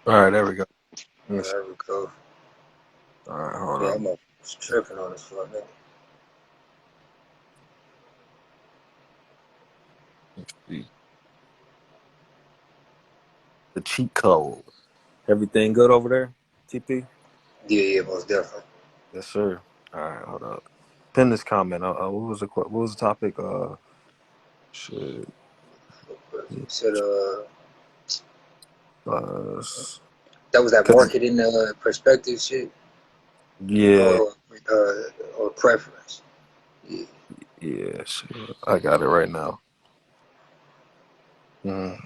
All right, there we go. Let me see. There we go. All right, hold Yeah, up. I'm up tripping on this for a minute. Let's see. The cheat code. Everything good over there, TP? Yeah, yeah, most definitely. Yes, sir. All right, hold up. Pin this comment. What was the topic? Shit. You said Uh, that was that cause marketing perspective shit yeah, or preference. Yeah, yeah. Shit. I got it right now. Mm.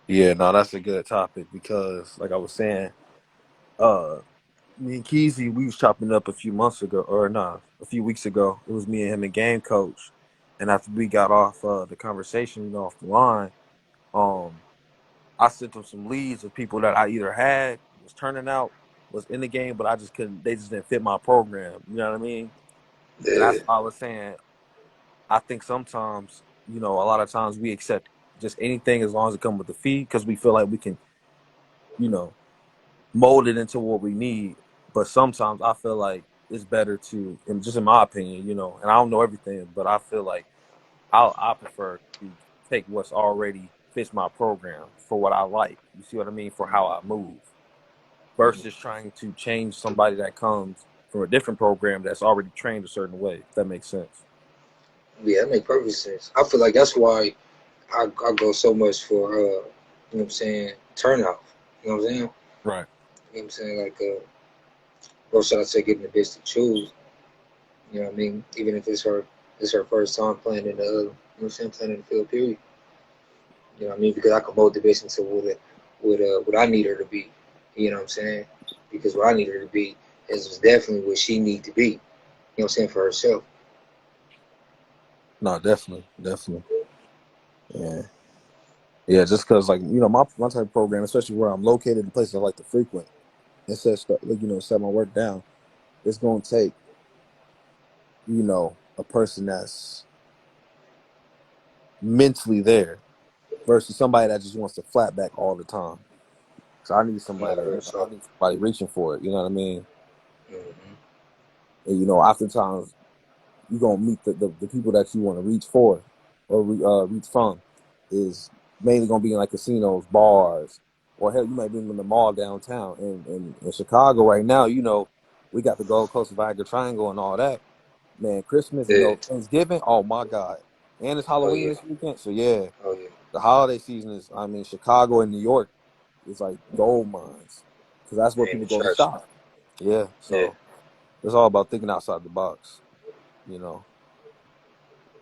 Yeah, no, that's a good topic because, like I was saying, uh, me and Keezy, we was chopping up a few months ago, or nah, a few weeks ago. It was me and him and game coach, and after we got off the conversation, off the line, um, I sent them some leads of people that I either had was turning out was in the game, but I just couldn't. They just didn't fit my program. You know what I mean? And yeah, that's why I was saying. I think sometimes, a lot of times we accept just anything as long as it comes with the fee because we feel like we can, you know, mold it into what we need. But sometimes I feel like it's better to, and just in my opinion, and I don't know everything, but I feel like I prefer to take what's already fits my program for what I like. You see what I mean? For how I move versus trying to change somebody that comes from a different program that's already trained a certain way. If that makes sense. yeah. That make perfect sense. I feel like that's why I go so much for you know what I'm saying, turnout. You know what I'm saying? You know Right. what I'm saying? Like or should I say getting the bitch to choose. You know what I mean? Even if it's her first time playing in the you know what I'm saying, playing in the field period. You know what I mean? Because I can mold the bitch into what I need her to be. You know what I'm saying? Because what I need her to be is definitely what she need to be. You know what I'm saying, for herself. No, definitely, definitely. Yeah. Yeah, just because, like, my type of program, especially where I'm located in places I like to frequent, and set my work down, it's going to take, a person that's mentally there versus somebody that just wants to flat back all the time. So I need somebody Not that, her, I so. need somebody reaching for it. You know what I mean? Mm-hmm. And, oftentimes you're going to meet the people that you want to reach for or reach from is mainly going to be in like casinos, bars, or hell, you might be in the mall downtown. And in Chicago right now, we got the Gold Coast Viagra Triangle and all that. Man, Christmas, Yeah. Thanksgiving, oh my God. And it's Oh Halloween yeah. this weekend. So yeah, Oh yeah. the holiday season is, I mean, Chicago and New York is like gold mines because that's where Ain't people the go to church. shop. Yeah, Yeah. so it's all about thinking outside the box, you know,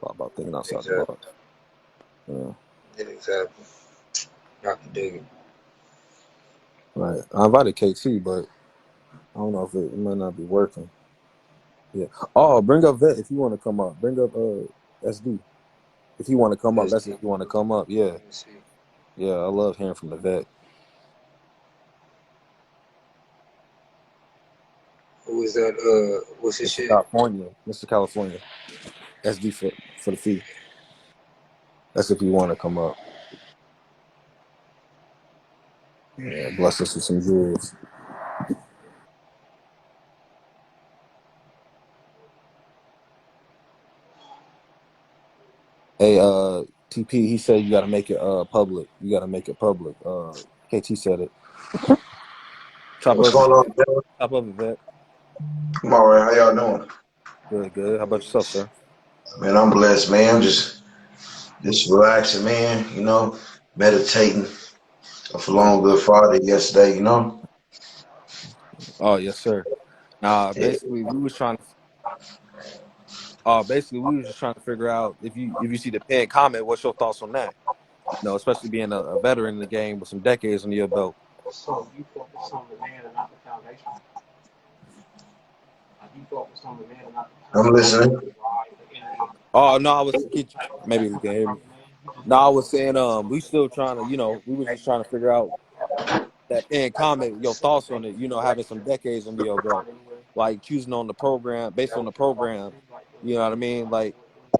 all about thinking outside the Exactly. box. Yeah. Yeah, exactly. I can dig it. Right. I invited KT, but I don't know if it might not be working. Yeah. Oh, bring up Vet if you want to come up. Bring up SD if you want to come up. Let's That's do. if you want to come up. Yeah. Let me see. Yeah. I love hearing from the Vet. Who is that? What's his Mr. shit? California. Mr. California. SD for the fee. That's if you want to come up. Yeah. Bless us with some jewels. Hey, TP, he said you gotta make it public. You gotta make it public. KT said it. Top What's of it, going on, man? top of it, Vet. I'm all right. How y'all doing? Good, good. How about yourself, sir? Man, I'm blessed, man. I'm just relaxing, man. Meditating off a Okay. long Good Friday yesterday. Oh, yes, sir. Nah, Yeah. basically we was just trying to figure out if you see the pinned comment, what's your thoughts on that? Especially being a veteran in the game with some decades under your belt. So you focus on the man and not the foundation. I'm listening. Oh no, maybe you can hear me. No, I was saying we still trying to, we were just trying to figure out that and comment your thoughts on it, having some decades under your belt. Like choosing on the program based on the program, you know what I mean? Like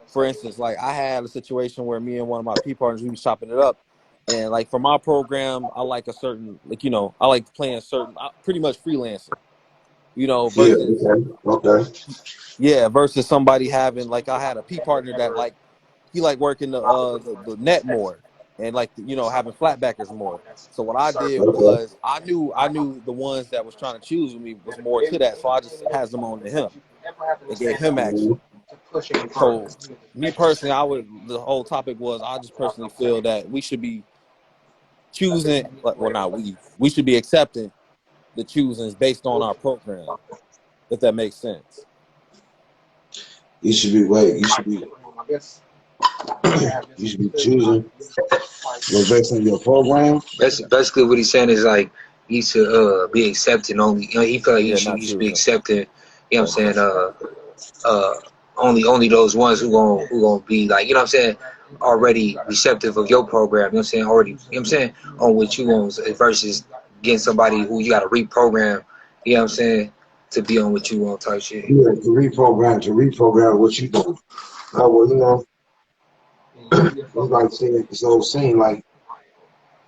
for instance, like I had a situation where me and one of my P partners, we was chopping it up. And like for my program, I like a certain I like playing certain pretty much freelancing, Yeah, versus okay. versus somebody having like I had a P partner that like he like working the net more and like having flatbackers more. So what I did Okay. was I knew the ones that was trying to choose with me was more to that, so I just passed them on to him and gave him action. Mhm. So me personally, the whole topic was I just personally feel that we should be choosing, well not we should be accepting the choosings based on our program, if that makes sense. You should be you should be choosing based on your program. Basically, what he's saying is like he should be accepting only. He feel like Yeah, not he should be choosing. accepting. You know what Okay. I'm saying? Only those ones who gonna be like, you know what I'm saying, already receptive of your program. You know what I'm saying? Already, you know what I'm saying, on what you want versus getting somebody who you got to reprogram. You know what I'm saying, to be on what you want type shit. Yeah, to reprogram what you do. Oh, well, it's like saying this old saying, like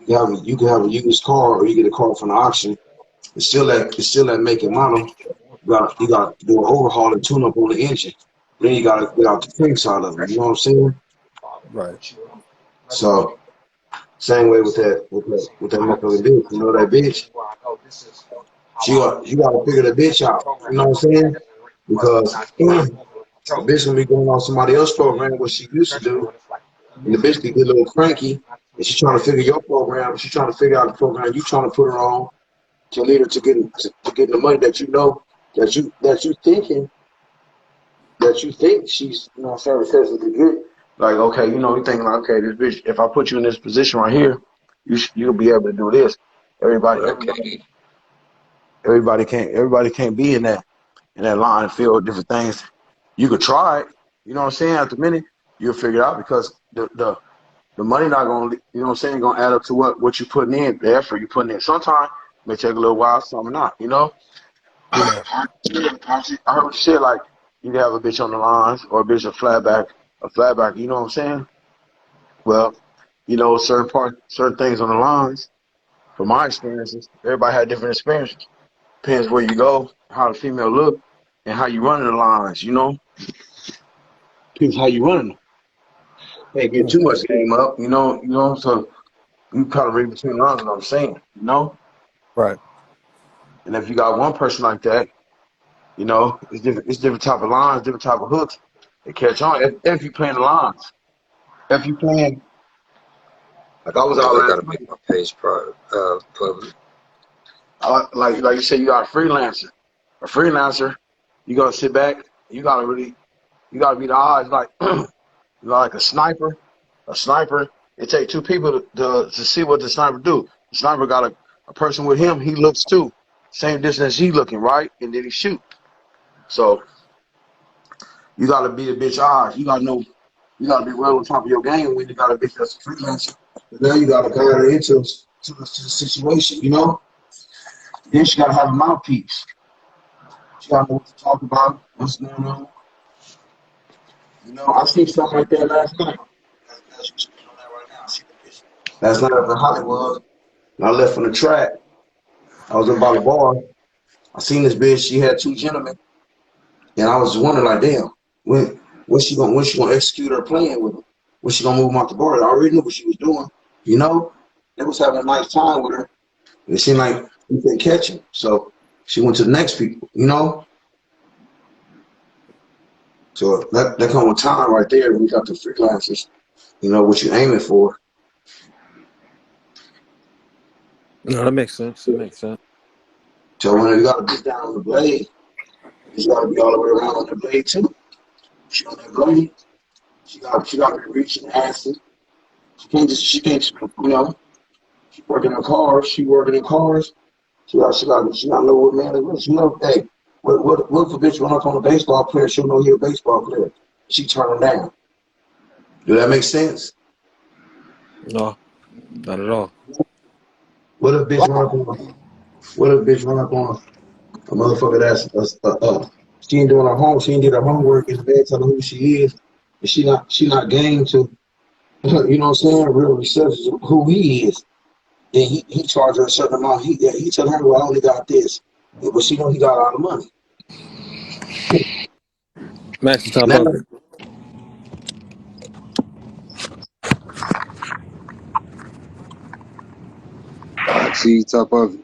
you can have a used car or you get a car from the auction. It's still that make and model. You got to do an overhaul and tune up on the engine. Then you got to get out the kinks out of it. You know what I'm saying? Right. So same way with that motherfucking bitch. You know that bitch. You got to figure the bitch out. You know what I'm saying? Because the bitch gonna be going on somebody else's program what she used to do, and the bitch can get a little cranky, and she's trying to figure your program. She's trying to figure out the program you trying to put her on to lead her to get the money that you know that you think she's services to get. Like, okay, you thinking like, okay, this bitch, if I put you in this position right here, you'll be able to do this. Everybody, everybody, Okay. everybody can't be in that line and field different things. You could try it, you know what I'm saying? At the minute, you'll figure it out because the money not gonna, gonna add up to what you putting in, the effort you putting in. Sometimes it may take a little while, some not. Yeah. I heard shit like you can have a bitch on the lines or a bitch a flatback. You know what I'm saying? Well, certain things on the lines. From my experiences, everybody had different experiences. Depends where you go, how the female look, and how you running the lines. Depends how you running them. Can't get too much game up. So you kind of read between the lines. What I'm saying. Right. And if you got one person like that, it's different type of lines, different type of hooks that catch on. If you playing the lines, if you playing like I was Okay, out I last gotta make night, my page private, public. like you say, you got a freelancer. A freelancer, you gotta sit back. You gotta be the odds like like a sniper. A sniper, it takes two people to see what the sniper do. The sniper got a person with him. He looks too, same distance he looking, right, and then he shoot. So you gotta be the bitch eyes. You gotta know. You gotta be well on top of your game when you got a bitch that's a freelancer. But now you gotta guide her to the situation. Then she gotta have a mouthpiece. She gotta know what to talk about, what's going on. I seen something like that last night. Last night I was in Hollywood. And I left from the track. I was about the bar. I seen this bitch. She had two gentlemen, and I was wondering, like, damn, when she gonna execute her plan with them? When she gonna move them out the bar? I already knew what she was doing. You know, they was having a nice time with her. It seemed like we couldn't catch him, so she went to the next people. So that come with time right there. When you got the freelancers, what you aiming for. No, that makes sense. It makes sense. So when you got to get down on the blade, you got to be all the way around on the blade too. She on that blade. She got to be reaching acid. She can't just. She working in cars. She working in cars. She got to know what man it is. Hey, What if a bitch run up on a baseball player? She'll know he a baseball player. She turn him down. Do that make sense? No, not at all. What if bitch run up on? What if bitch run up on a motherfucker she ain't doing her home, she ain't did her homework in bed, telling who she is, and she not game to you know what I'm saying, real research who he is. Then he charge her a certain amount. He tell her, well, I only got this, but she know he got all the money. Max is top Now, of it. See, top of it.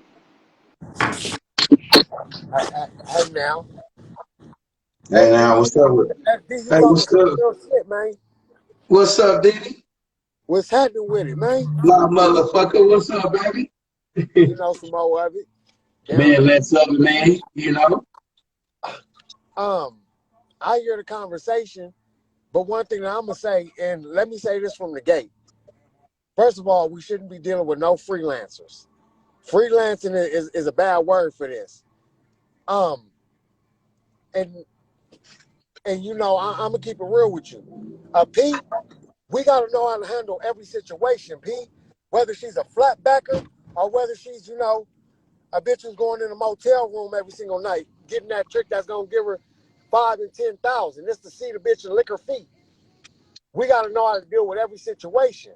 Hey now, hey, hey D, now what's up with? you Hey, talking what's some up? real shit, man. What's up, Diddy? What's happening with it, man? Nah, motherfucker, what's up, baby? You know some more of it. Down Man, there. let's up, man. You know. Um, I hear the conversation, but one thing that I'm gonna say, and let me say this from the gate. First of all, we shouldn't be dealing with no freelancers. Freelancing is a bad word for this. Um, and you know, I'm gonna keep it real with you. P, we gotta know how to handle every situation, P. Whether she's a flatbacker or whether she's, you know, a bitch who's going in a motel room every single night, getting that trick that's gonna give her 5 and 10,000. Just to see the bitch and lick her feet. We gotta know how to deal with every situation.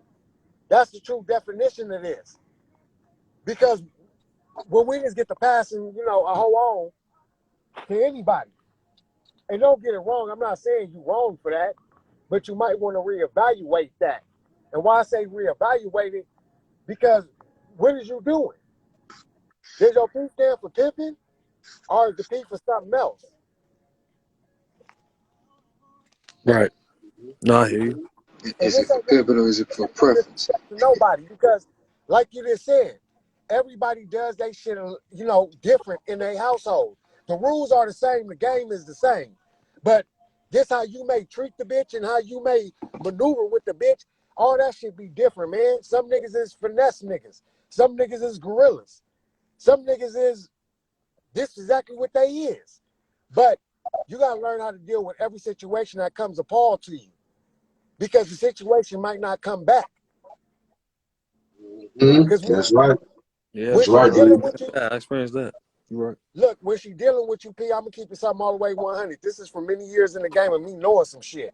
That's the true definition of this. Because when we just get to passing, you know, a hoe on to anybody, and don't get it wrong, I'm not saying you wrong for that, but you might want to reevaluate that. And why I say reevaluate it? Because what is you doing? Did your P stand for pimping, or is the P for something else? Right. No, I hear you. And Is this it for ain't no pimping or is it for preference? disrespect to nobody, because, like you just said, everybody does they shit, you know, different in their household. The rules are the same, the game is the same, but this how you may treat the bitch and how you may maneuver with the bitch. All that should be different, man. Some niggas is finesse niggas. Some niggas is gorillas. Some niggas is this exactly what they is. But you gotta learn how to deal with every situation that comes appalled to you, because the situation might not come back. Because That's right. Yeah, when That's she right, dealing dude. with you, I experienced that. You're right. look, when she dealing with you, P, I'm gonna keep it something all the way 100. This is from many years in the game of me knowing some shit.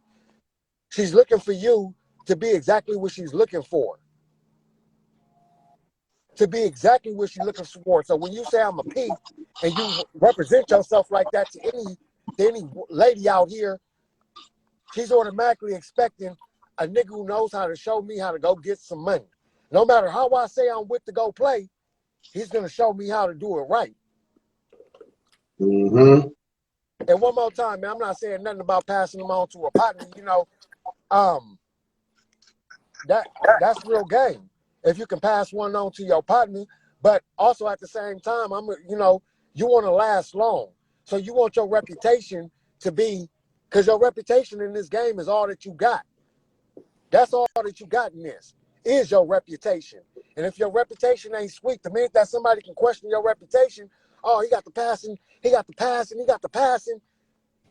She's looking for you to be exactly what she's looking for. To be exactly what she's looking for. So when you say I'm a P and you represent yourself like that to any lady out here, she's automatically expecting a nigga who knows how to show me how to go get some money. No matter how I say I'm with to go play, he's gonna show me how to do it right. Mm-hmm. And one more time, man, I'm not saying nothing about passing them on to a partner. You know, um, that's real game. If you can pass one on to your partner, but also at the same time, you know, you want to last long, so you want your reputation to be, because your reputation in this game is all that you got. That's all that you got in this is your reputation. And if your reputation ain't sweet, the minute that somebody can question your reputation, oh, he got the passing, he got the passing, he got the passing.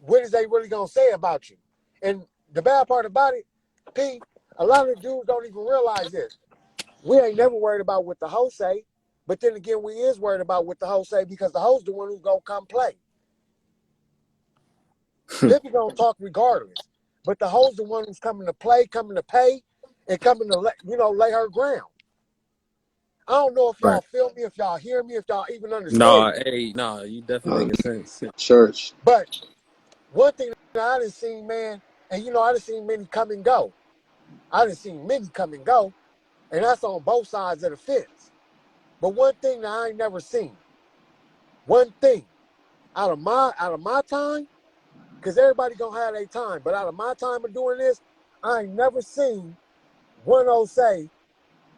What is they really gonna say about you? And the bad part about it, P, a lot of dudes don't even realize this. We ain't never worried about what the host say, but then again, we is worried about what the host say, because the host the one who's gonna come play. Pippy gonna talk regardless, but the host the one who's coming to play, coming to pay, and coming to lay her ground. I don't know if Right. y'all feel me, if y'all hear me, if y'all even understand Nah, me. hey, nah, you definitely making sense. Church. But one thing that I done seen, man, and you know, I done seen many come and go. I done seen many come and go, and that's on both sides of the fence. But one thing that I ain't never seen, one thing out of my time, because everybody gonna have their time, but out of my time of doing this, I ain't never seen one old say,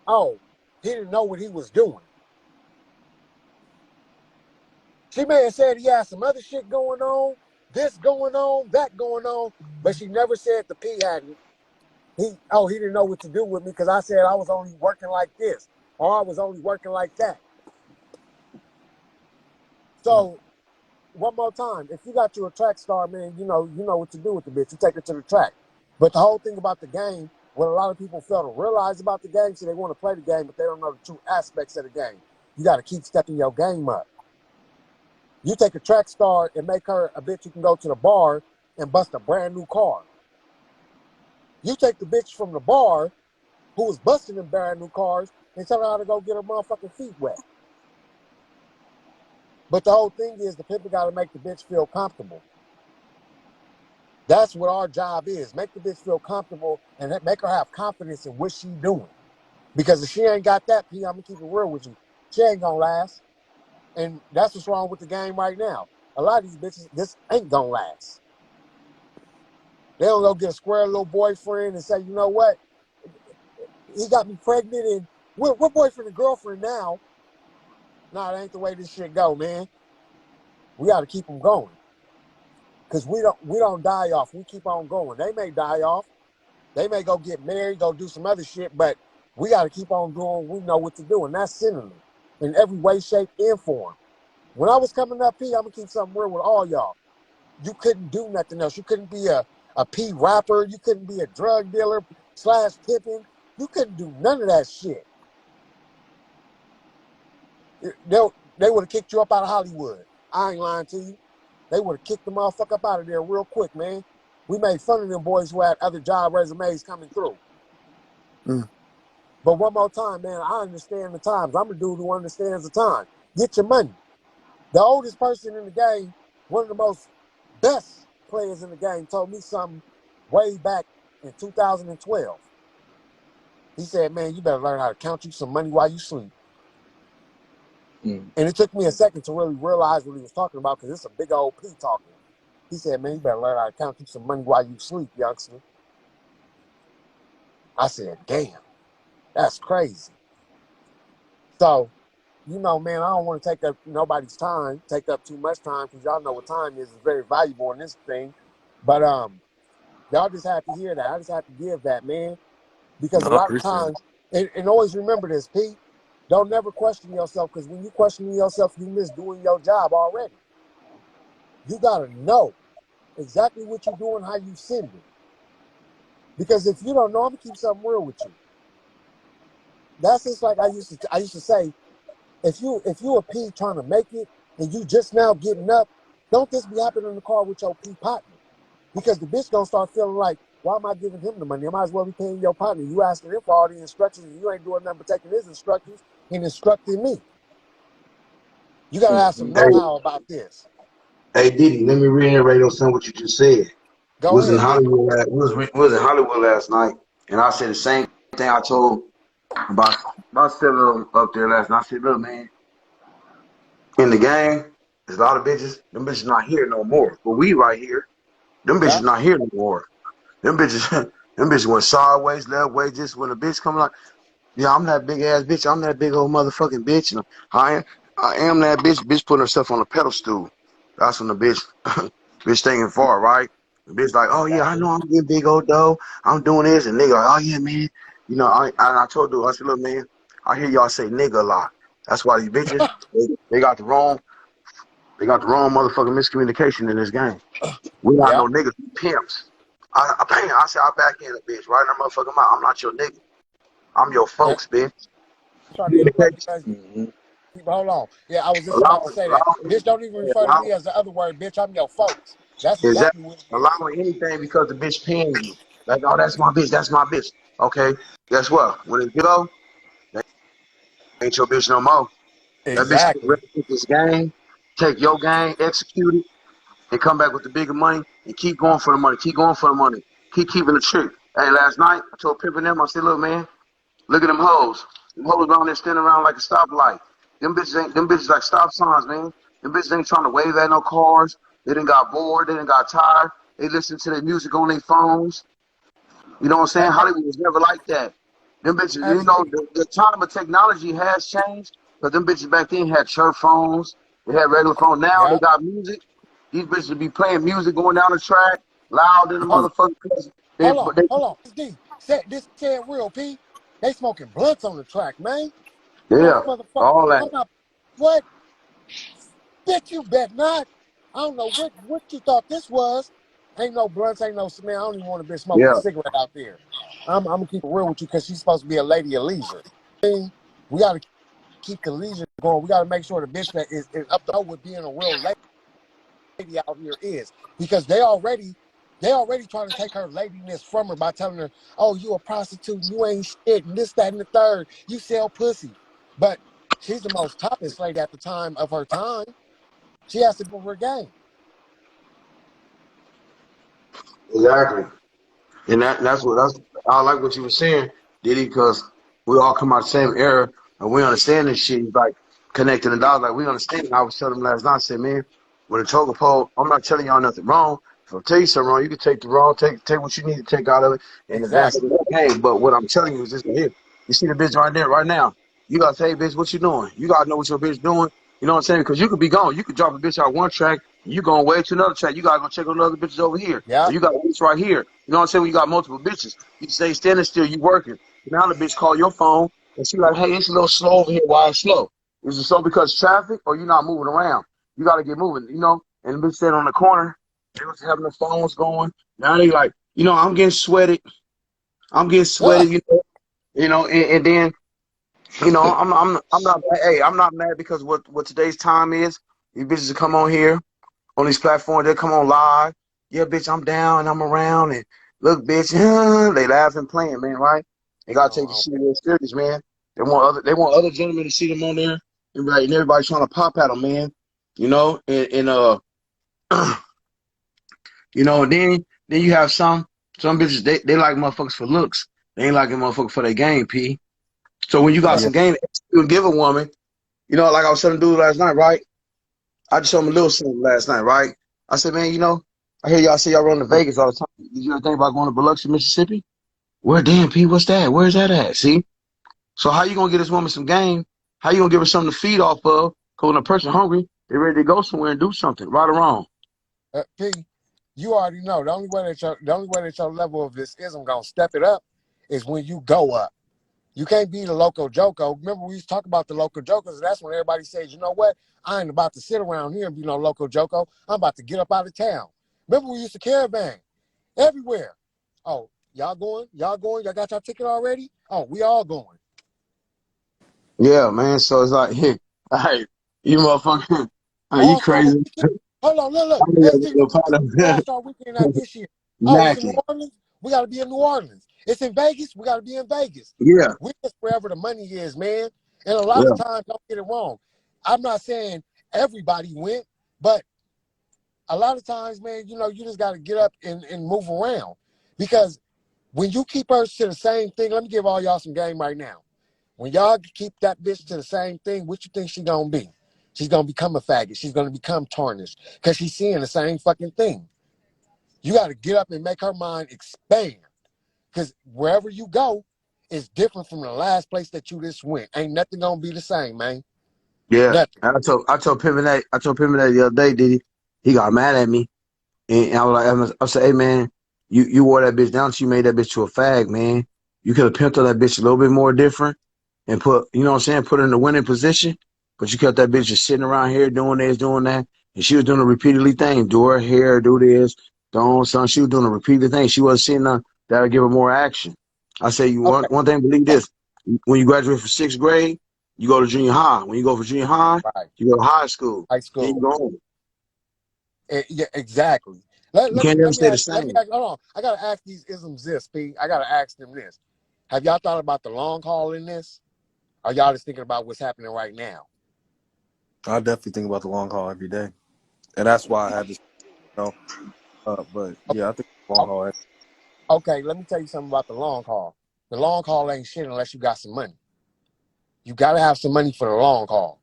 oh, he didn't know what he was doing. She may have said he had some other shit going on, this going on, that going on, but she never said the P hadn't. He didn't know what to do with me because I said I was only working like this, or I was only working like that. So one more time. If you got you a track star, man, you know what to do with the bitch. You take her to the track. But the whole thing about the game, what a lot of people fail to realize about the game, so they want to play the game, but they don't know the true aspects of the game. You got to keep stepping your game up. You take a track star and make her a bitch who can go to the bar and bust a brand new car. You take the bitch from the bar who was busting them brand new cars and tell her how to go get her motherfucking feet wet. But the whole thing is the pimp got to make the bitch feel comfortable. That's what our job is. Make the bitch feel comfortable and make her have confidence in what she's doing. Because if she ain't got that, P, I'm going to keep it real with you. She ain't going to last. And that's what's wrong with the game right now. A lot of these bitches, this ain't going to last. They don't go get a square little boyfriend and say, you know what? He got me pregnant and we're boyfriend and girlfriend now. Nah, that ain't the way this shit go, man. We got to keep them going. Because we don't die off. We keep on going. They may die off. They may go get married, go do some other shit, but we got to keep on doing what we know what to do. And that's sending them in every way, shape, and form. When I was coming up, P, I'm going to keep something real with all y'all. You couldn't do nothing else. You couldn't be a P rapper. You couldn't be a drug dealer / pimping. You couldn't do none of that shit. They would have kicked you up out of Hollywood. I ain't lying to you. They would have kicked the motherfucker up out of there real quick, man. We made fun of them boys who had other job resumes coming through. But one more time, man, I understand the times. I'm a dude who understands the time. Get your money. The oldest person in the game, one of the most best players in the game, told me something way back in 2012. He said, man, you better learn how to count you some money while you sleep. And it took me a second to really realize what he was talking about because it's a big old P talking. He said, man, you better learn how to count you some money while you sleep, youngster. I said, damn, that's crazy. So, you know, man, I don't want to take up nobody's time, take up too much time because y'all know what time is. It's very valuable in this thing. But y'all just have to hear that. I just have to give that, man. Because a I lot of appreciate times, and always remember this, Pete, don't never question yourself because when you question yourself, you miss doing your job already. You got to know exactly what you're doing, how you send it. Because if you don't know, I'm going to keep something real with you. That's just like I used to say, if you a P trying to make it and you just now getting up, don't just be hopping in the car with your P partner. Because the bitch gonna start feeling like, why am I giving him the money? I might as well be paying your partner. You asking him for all the instructions and you ain't doing nothing but taking his instructions and instructing me. You gotta have some Hey, know-how about this. hey, Diddy, let me reiterate on something what you just said. Go Was in ahead, P. Hollywood. Was in Hollywood last night, and I said the same thing I told about seven of them up there last night. I said, look, man, in the game, there's a lot of bitches. Them bitches not here no more. But we right here. Them bitches Yeah. not here no more. Them bitches, them bitches went sideways, left way. Just when the bitch come like, yeah, I'm that big ass bitch. I'm that big old motherfucking bitch. And I am that bitch. Bitch putting herself on a pedestal. That's when the bitch, bitch thinking far, right? The bitch like, oh yeah, I know I'm getting big old dough. I'm doing this, and nigga, like, oh yeah, man. You know, I told dude, I said, look, man, I hear y'all say nigga a lot. That's why these bitches, they got the wrong motherfucking miscommunication in this game. We not Yeah. no niggas, we pimps. I said I back in a bitch, right? In that motherfucking mouth. I'm not your nigga. I'm your And folks, bitch. I'm trying to interrupt Communication. because hold on. Yeah, I was just about to Allow, say that. allow, Bitch, don't even refer to allow, me as the other word, bitch. I'm your folks. That's exactly. exactly what it is. Allowing anything because the bitch paying you. Like, oh, that's my bitch. That's my bitch. Okay, guess what? When it go, that ain't your bitch no more. That bitch get Exactly. ready to this game, take your game, execute it, and come back with the bigger money and keep going for the money. Keep going for the money. Keep keeping the trick. Hey, last night I told Pimp and them, I said, look, man, look at them hoes. Them hoes down there standing around like a stoplight. Them bitches like stop signs, man. Them bitches ain't trying to wave at no cars. They done got bored. They done got tired. They listen to their music on their phones. You know what I'm saying? Hey, Hollywood was never like that. Them bitches, you hey, know, the time of technology has changed. But them bitches back then had church phones. They had regular phones. Now they yeah. got music. These bitches be playing music going down the track, loud in the Hold, motherfucker. They, hold on, they, hold on. This said real, P. They smoking blunts on the track, man. You know yeah, that motherfucker. all that. I'm not. What? Bitch, you bet not. I don't know what you thought this was. Ain't no blunts, ain't no man. I don't even want to be smoking a Yeah, cigarette out there. I'm gonna keep it real with you because she's supposed to be a lady of leisure. We got to keep the leisure going. We got to make sure the bitch that is up to with being a real lady out here is because they already trying to take her ladiness from her by telling her, oh, you a prostitute, you ain't shit, and this, that, and the third. You sell pussy. But she's the most toppest lady at the time of her time. She has to go her game. exactly. And that's I like what you were saying, Diddy, because we all come out the same era and we understand this shit. It's like connecting the dots, like we understand it. I was telling them last night, I said, man, with a choke pole, I'm not telling y'all nothing wrong. If I tell you something wrong, you can take the wrong, take what you need to take out of it and advance Exactly. the game. But what I'm telling you is this right here. You see the bitch right there, right now. You gotta say, hey, bitch, what you doing? You gotta know what your bitch doing. You know what I'm saying? Because you could be gone. You could drop a bitch out one track, and you going way to another track. You gotta go check on the other bitches over here. Or Yep. you got a bitch right here. You know what I'm saying? When you got multiple bitches, you stay standing still, you working. Now the bitch call your phone and she like, hey, it's a little slow over here. Why it's slow? Is it slow because traffic or you not moving around? You got to get moving, you know? And the bitch standing on the corner. They was having the phones going. Now they like, I'm getting sweated. I'm getting sweated, and then, I'm not, hey, I'm not mad because what today's time is. These bitches come on here on these platforms. They come on live. Yeah, bitch, I'm down and I'm around and look, bitch, they laughing, playing, man, right? They gotta take this Oh, shit real serious, man. They want other gentlemen to see them on there and everybody trying to pop at them, man. And then you have some bitches they like motherfuckers for looks. They ain't like a motherfucker for their game, P. So when you got Yeah. some game you can give a woman, like I was telling dude last night, right? I just showed him a little something last night, right? I said, man, I hear y'all say y'all run to Vegas all the time. Did you ever think about going to Biloxi, Mississippi? Where, damn, P, what's that? Where's that at? See? So how you gonna get this woman some game? How you gonna give her something to feed off of? Because when a person hungry, they ready to go somewhere and do something, right or wrong. P, you already know the only way that your level of this ism gonna step it up is when you go up. You can't be the local Joko. Remember, we used to talk about the local Jokers, and that's when everybody says, you know what? I ain't about to sit around here and be no local Joko. I'm about to get up out of town. Remember, we used to caravan everywhere. Oh, y'all going? Y'all going? Y'all got your ticket already? Oh, we all going. Yeah, man. So it's like, hey, all right, you motherfucker, are you All Star crazy? Weekend. Hold on, look. I'm gonna Let's see. go find Where All Star Weekend at this year? Oh, it's in New Mackie. Orleans. We got to be in New Orleans. It's in Vegas. We got to be in Vegas. Yeah, We just wherever the money is, man. And a lot of yeah, times, don't get it wrong. I'm not saying everybody went, but a lot of times, man, you just got to get up and move around because when you keep her to the same thing, let me give all y'all some game right now. When y'all keep that bitch to the same thing, what you think she gonna be? She's gonna become a faggot. She's gonna become tarnished because she's seeing the same fucking thing. You got to get up and make her mind expand because wherever you go is different from the last place that you just went. Ain't nothing gonna be the same, man. yeah. Nothing. And I told Pimpin that the other day, did he got mad at me. And I was like, I said, hey man, you wore that bitch down. She made that bitch to a fag, man. You could have pimped on that bitch a little bit more different and put, you know what I'm saying, put her in the winning position. But you kept that bitch just sitting around here doing this, doing that. And she was doing a repeatedly thing. Do her hair, do this, don't, son. She was doing a repeated thing. She wasn't seeing none that'll give her more action. I say, you Okay. one thing, believe this. When you graduate from sixth grade, you go to junior high. When you go for junior high, Right. you go to high school. High Then you school. go home. Yeah, exactly. Let, You let me can't never let me stay the ask let me same. ask hold on. I gotta ask these isms this, P. I gotta ask them this. Have y'all thought about the long haul in this? Or y'all just thinking about what's happening right now? I definitely think about the long haul every day, and that's why I had this. But yeah, I think long Okay, haul. okay, let me tell you something about the long haul. The long haul ain't shit unless you got some money. You gotta have some money for the long haul.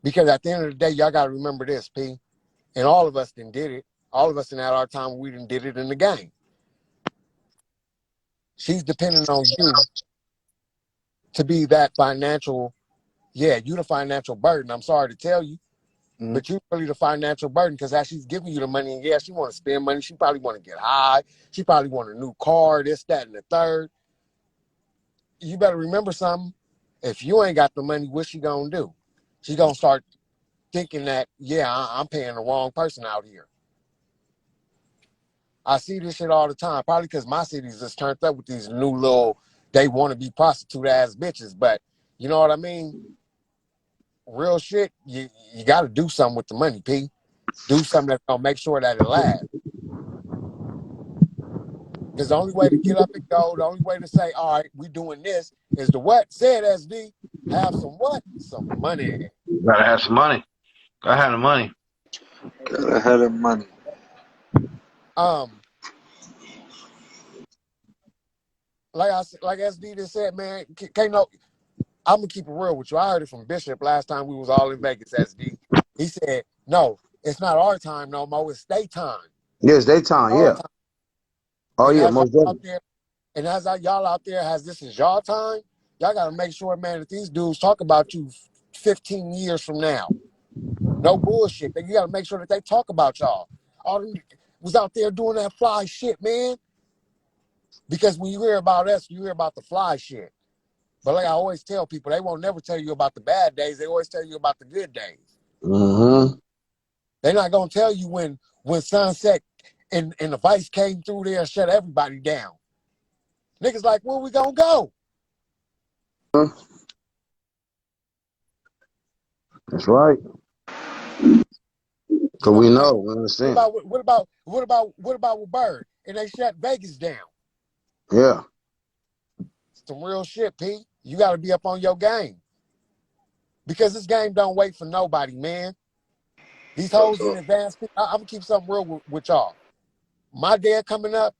Because at the end of the day, y'all gotta remember this, P. And all of us done did it. All of us in at our time, we done did it in the game. She's depending on you to be that financial, yeah, you the financial burden. I'm sorry to tell you, Mm-hmm. but you really the financial burden because as she's giving you the money, and yeah, she want to spend money. She probably want to get high. She probably want a new car, this, that, and the third. You better remember something. If you ain't got the money, what she gonna do? She gonna start thinking that, yeah, I'm paying the wrong person out here. I see this shit all the time, probably because my city's just turned up with these new little, they want to be prostitute ass bitches. But you know what I mean? Real shit, you got to do something with the money, P. Do something that's going to make sure that it lasts. Because the only way to get up and go, the only way to say, all right, we doing this is the what? Said SD, have some what? Some money. Gotta have some money. Gotta have the money. Gotta have the money. Um, like SD just said, man, can't no. I'm gonna keep it real with you. I heard it from Bishop last time we was all in Vegas. SD, he said, no, it's not our time no more. It's their time. Yes, daytime. Our Yeah. time. Oh And yeah, as y'all most out definitely. there, and as y'all out there has this is y'all time, y'all gotta make sure, man, that these dudes talk about you 15 years from now. No bullshit. You gotta make sure that they talk about y'all. All them was out there doing that fly shit, man. Because when you hear about us, you hear about the fly shit. But like I always tell people, they won't never tell you about the bad days. They always tell you about the good days. Mm-hmm. They're not gonna tell you when Sunset and the Vice came through there and shut everybody down. Niggas like, where we gonna go? That's right. So You know we what I mean? know, we understand. What about with Bird? And they shut Vegas down. Yeah. Some real shit, P. You gotta be up on your game. Because this game don't wait for nobody, man. These So, hoes in so advance. I'm gonna keep something real with y'all. My dad coming up,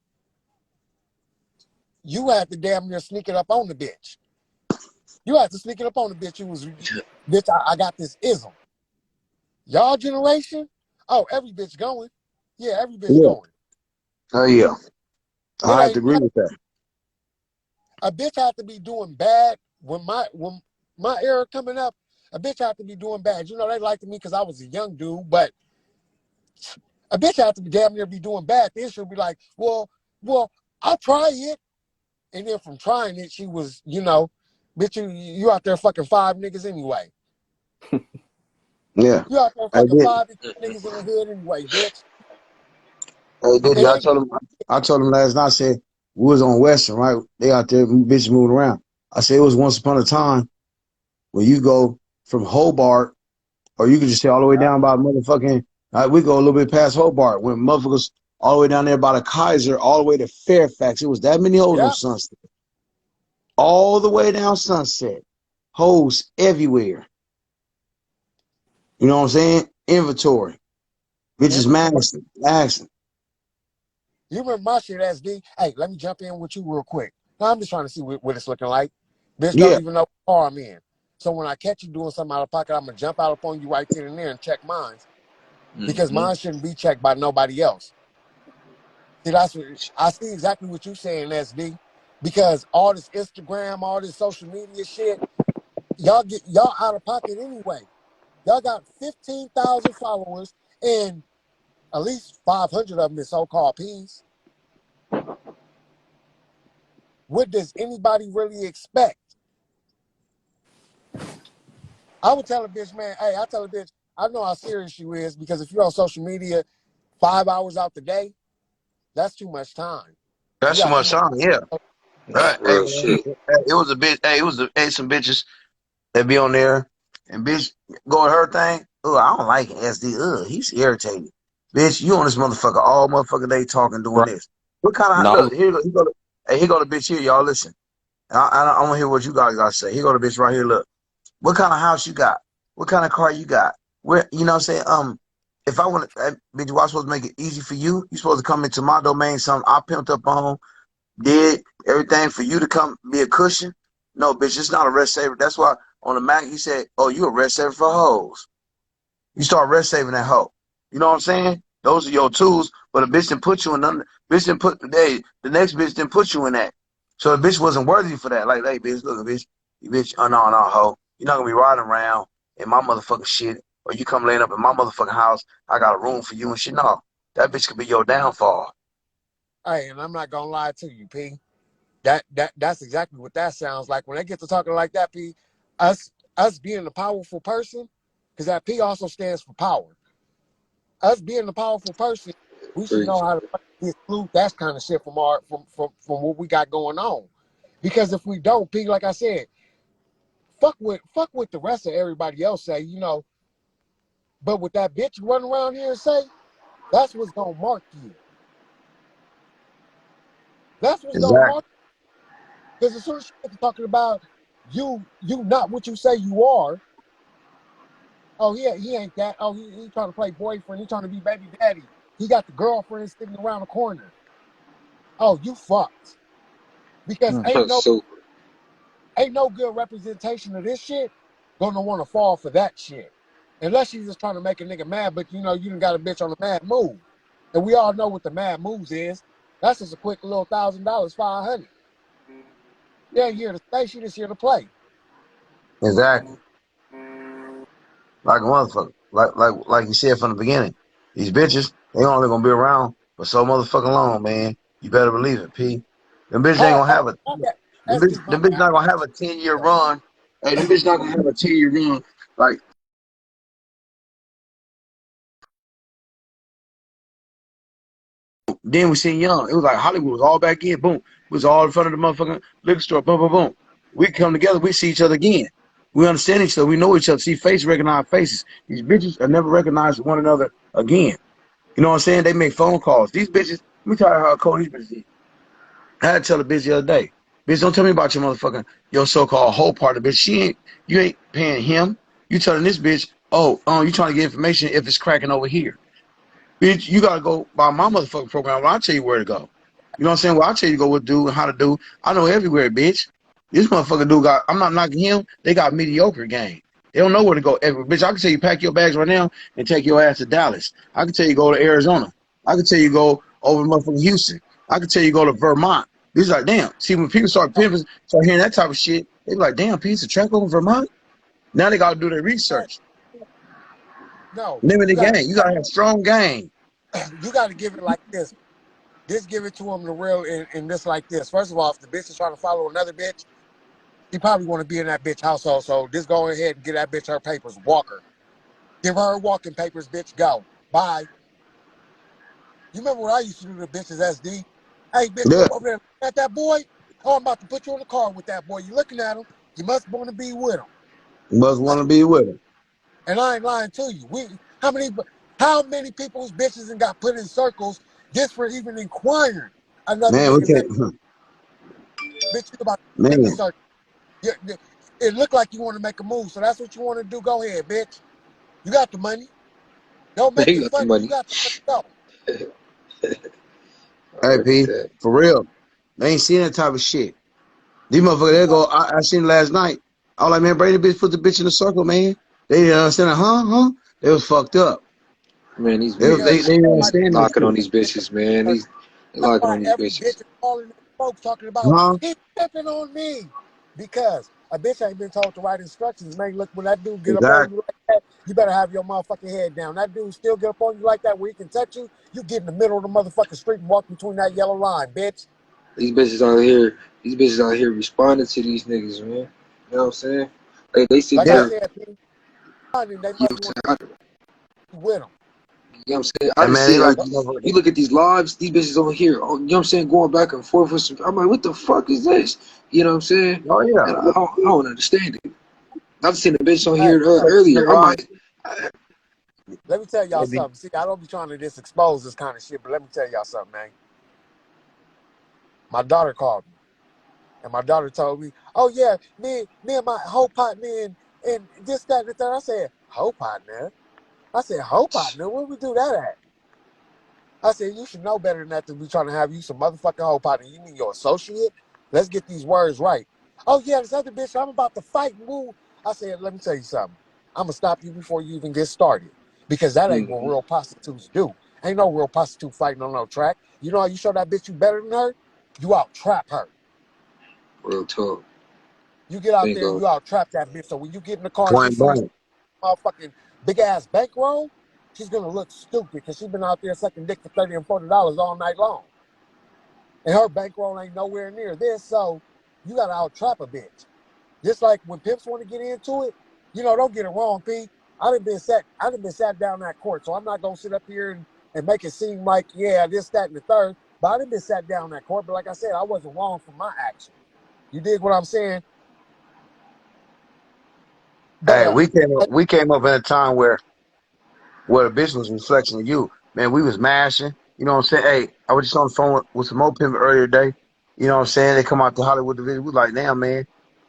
you had to damn near sneak it up on the bitch. You had to sneak it up on the bitch. You was, bitch, I got this ism. Y'all generation, oh, every bitch going. Yeah, every bitch Yeah. going. Oh yeah. It I have to ain't agree nothing. with that. A bitch have to be doing bad when my era coming up. A bitch have to be doing bad. You know, they liked me because I was a young dude, but a bitch have to be damn near be doing bad. Then she'll be like, well, I'll try it. And then from trying it, she was, bitch, you out there fucking 5 niggas anyway. Yeah. You out there I fucking did. 5 niggas in the hood anyway, bitch. Hey, Diddy, It I ain't told him. I told him last night. I said we was on Western, right? They out there, bitches moving around. I said it was once upon a time when you go from Hobart, or you could just say all the way down by motherfucking. We go a little bit past Hobart when motherfuckers all the way down there by the Kaiser, all the way to Fairfax. It was that many hoes on yep. Sunset, all the way down Sunset, hoes everywhere. You know what I'm saying? Inventory, bitches, Inventory. Maxing. You remember my shit, SD? Hey, let me jump in with you real quick. Now, I'm just trying to see what it's looking like. Bitch, don't Yeah. even know what car I'm in. So when I catch you doing something out of pocket, I'm gonna jump out upon you right then and there and check mine because mm-hmm. mine shouldn't be checked by nobody else. See, that's what I see exactly what you're saying, SD. Because all this Instagram, all this social media shit, y'all out of pocket anyway. Y'all got 15,000 followers and at least 500 of them is so-called P's. What does anybody really expect? I would tell a bitch, man, hey, I tell a bitch, I know how serious you is because if you're on social media 5 hours out the day, that's too much time. You That's too got too much much time. Yeah. time. Right. Hey, Real shit. it was a bitch. Hey, some bitches that be on there and bitch go her thing. Oh, I don't like SD. He's irritating. Bitch, you on this motherfucker all motherfucker day talking doing Right. this. What kind of No. look? Here go the bitch here. Y'all listen. I want to hear what you guys got to say. Here go the bitch right here. Look. What kind of house you got? What kind of car you got? Where you know what I'm saying? If I want to, bitch, why supposed to make it easy for you? You supposed to come into my domain, something I pimped up on, did everything for you to come be a cushion. No, bitch, it's not a rest saver. That's why on the Mac he said, "Oh, you a rest saver for hoes." You start rest saving that hoe. You know what I'm saying? Those are your tools, but a bitch didn't put you in none. Bitch didn't put the next bitch didn't put you in that. So the bitch wasn't worthy for that. Like, hey, bitch, look, bitch, you bitch, oh no, no, hoe. You're not gonna be riding around in my motherfucking shit, or you come laying up in my motherfucking house. I got a room for you and shit. No, that bitch could be your downfall. Hey, and I'm not gonna lie to you, P. That's exactly what that sounds like. When they get to talking like that, P, us being a powerful person, because that P also stands for power. Us being a powerful person, we should know Preach. how to exclude that kind of shit from what we got going on. Because if we don't, P, like I said, fuck what the rest of everybody else say, you know. But with that bitch you run around here and say, that's what's gonna mark you. That's what's gonna Exactly. mark you. Because as soon as you get to talking about you not what you say you are, oh he ain't that. Oh, he trying to play boyfriend, he trying to be baby daddy. He got the girlfriend sitting around the corner. Oh, you fucked. Because So ain't no good representation of this shit gonna want to fall for that shit. Unless she's just trying to make a nigga mad, but you know, you done got a bitch on a mad move. And we all know what the mad moves is. That's just a quick little $1,000, 500. She ain't here to stay, she just here to play. Exactly. Like a motherfucker. Like you said from the beginning. These bitches, they only gonna be around for so motherfucking long, man. You better believe it, P. Them bitches ain't Oh, gonna have a my bad. them SD, bitch my them bitches bad. not gonna have a 10-year run. Hey, them bitches not gonna have a 10-year run. Like then we seen Young. It was like Hollywood was all back in, boom. It was all in front of the motherfucking liquor store, boom, boom, boom. We come together, we see each other again. We understand each other, we know each other, see face recognize faces. These bitches are never recognize one another again. You know what I'm saying? They make phone calls. These bitches, let me tell you how cold these bitches is. I had to tell a bitch the other day, bitch, don't tell me about your motherfucking, your so-called whole part of bitch. You ain't paying him. You telling this bitch, oh, you trying to get information if it's cracking over here. Bitch, you gotta go by my motherfucking program where I tell you where to go. You know what I'm saying? Well, I tell you to go what to do and how to do. I know everywhere, bitch. This motherfucker dude got, I'm not knocking him. They got mediocre game. They don't know where to go everywhere. Bitch, I can tell you pack your bags right now and take your ass to Dallas. I can tell you go to Arizona. I can tell you go over to motherfucking Houston. I can tell you go to Vermont. Bitch, like, damn. See, when people start pimping, start hearing that type of shit, they be like, damn, piece of track over Vermont? Now they gotta do their research. No, you Limited got game. You gotta have strong game. you got to give it like this. Just give it to him the real in this like this. First of all, if the bitch is trying to follow another bitch, he probably want to be in that bitch household. So just go ahead and get that bitch her papers. Walk her. Give her her walking papers, bitch. Go. Bye. You remember what I used to do to bitches, SD? Hey, bitch, Yeah. come over there at that boy. Oh, I'm about to put you in the car with that boy. You looking at him. You must want to be with him. You must want to be with him. And I ain't lying to you. How many people's bitches and got put in circles just for even inquiring another Man, we nigga name? can't. Bitch, you about to take the Man, circle. It looked like you want to make a move, so that's what you want to do. Go ahead, bitch. You got the money. Don't make he it got the funny. You money. got the money. Go. I hey, heard P, that. for real. They ain't seen that type of shit. These motherfuckers, You they know, go, I seen it last night. I was like, man, bring the bitch, put the bitch in the circle, man. They didn't understand, huh? They was fucked up. Man, these They, these was, because they bitches didn't everybody, understand that locking on shit. these bitches, man. These they that's locking why on these every bitches. bitch is calling their folks talking about Huh? he's stepping on me. Because a bitch ain't been told the right instructions, man. Look, when that dude get up on Exactly. you like that, you better have your motherfucking head down. That dude still get up on you like that where he can touch you, you get in the middle of the motherfucking street and walk between that yellow line, bitch. These bitches out here responding to these niggas, man. You know what I'm saying? They sit Like I Yeah. there, said, they you must know want what I'm saying? to be with them. You know what I'm saying? I And just man, they see like, like you motherfuckers. you look at these lives, these bitches over here, oh, you know what I'm saying, going back and forth with some I'm like, what the fuck is this? You know what I'm saying? Oh, And yeah. I don't understand it. I just seen a bitch on Hey, here look, The earlier. I'm line, like, let me tell y'all they be, something. See, I don't be trying to just expose this kind of shit, but let me tell y'all something, man. My daughter called me, and my daughter told me, "Oh yeah, me and my whole partner and this, that, and the third." I said, "Whole partner." I said, "Whole partner. Where we do that at?" I said, "You should know better than that to be trying to have you some motherfucking whole partner. You mean your associate? Let's get these words right." Oh yeah, this other bitch, I'm about to fight and move. I said, "Let me tell you something. I'm gonna stop you before you even get started, because that ain't what mm-hmm, real prostitutes do. Ain't no real prostitute fighting on no track. You know how you show that bitch you better than her? You out trap her. real talk. You get out there and Bingo. you out trap that bitch. So when you get in the car and you point see blank. motherfucking big ass bankroll, she's gonna look stupid because she's been out there sucking dick for $30 and $40 all night long. And her bankroll ain't nowhere near this, so you gotta out trap a bitch. Just like when pimps want to get into it, don't get it wrong, P. I done been sat down that court, so I'm not gonna sit up here and make it seem like, yeah, this, that, and the third. But I done been sat down that court. But like I said, I wasn't wrong for my action. You dig what I'm saying? But Hey, we came up in a time where the bitch was a reflection of you. Man, we was mashing. You know what I'm saying? Hey, I was just on the phone with some more Pimping earlier today. You know what I'm saying? They come out to Hollywood division. We was like, damn, man.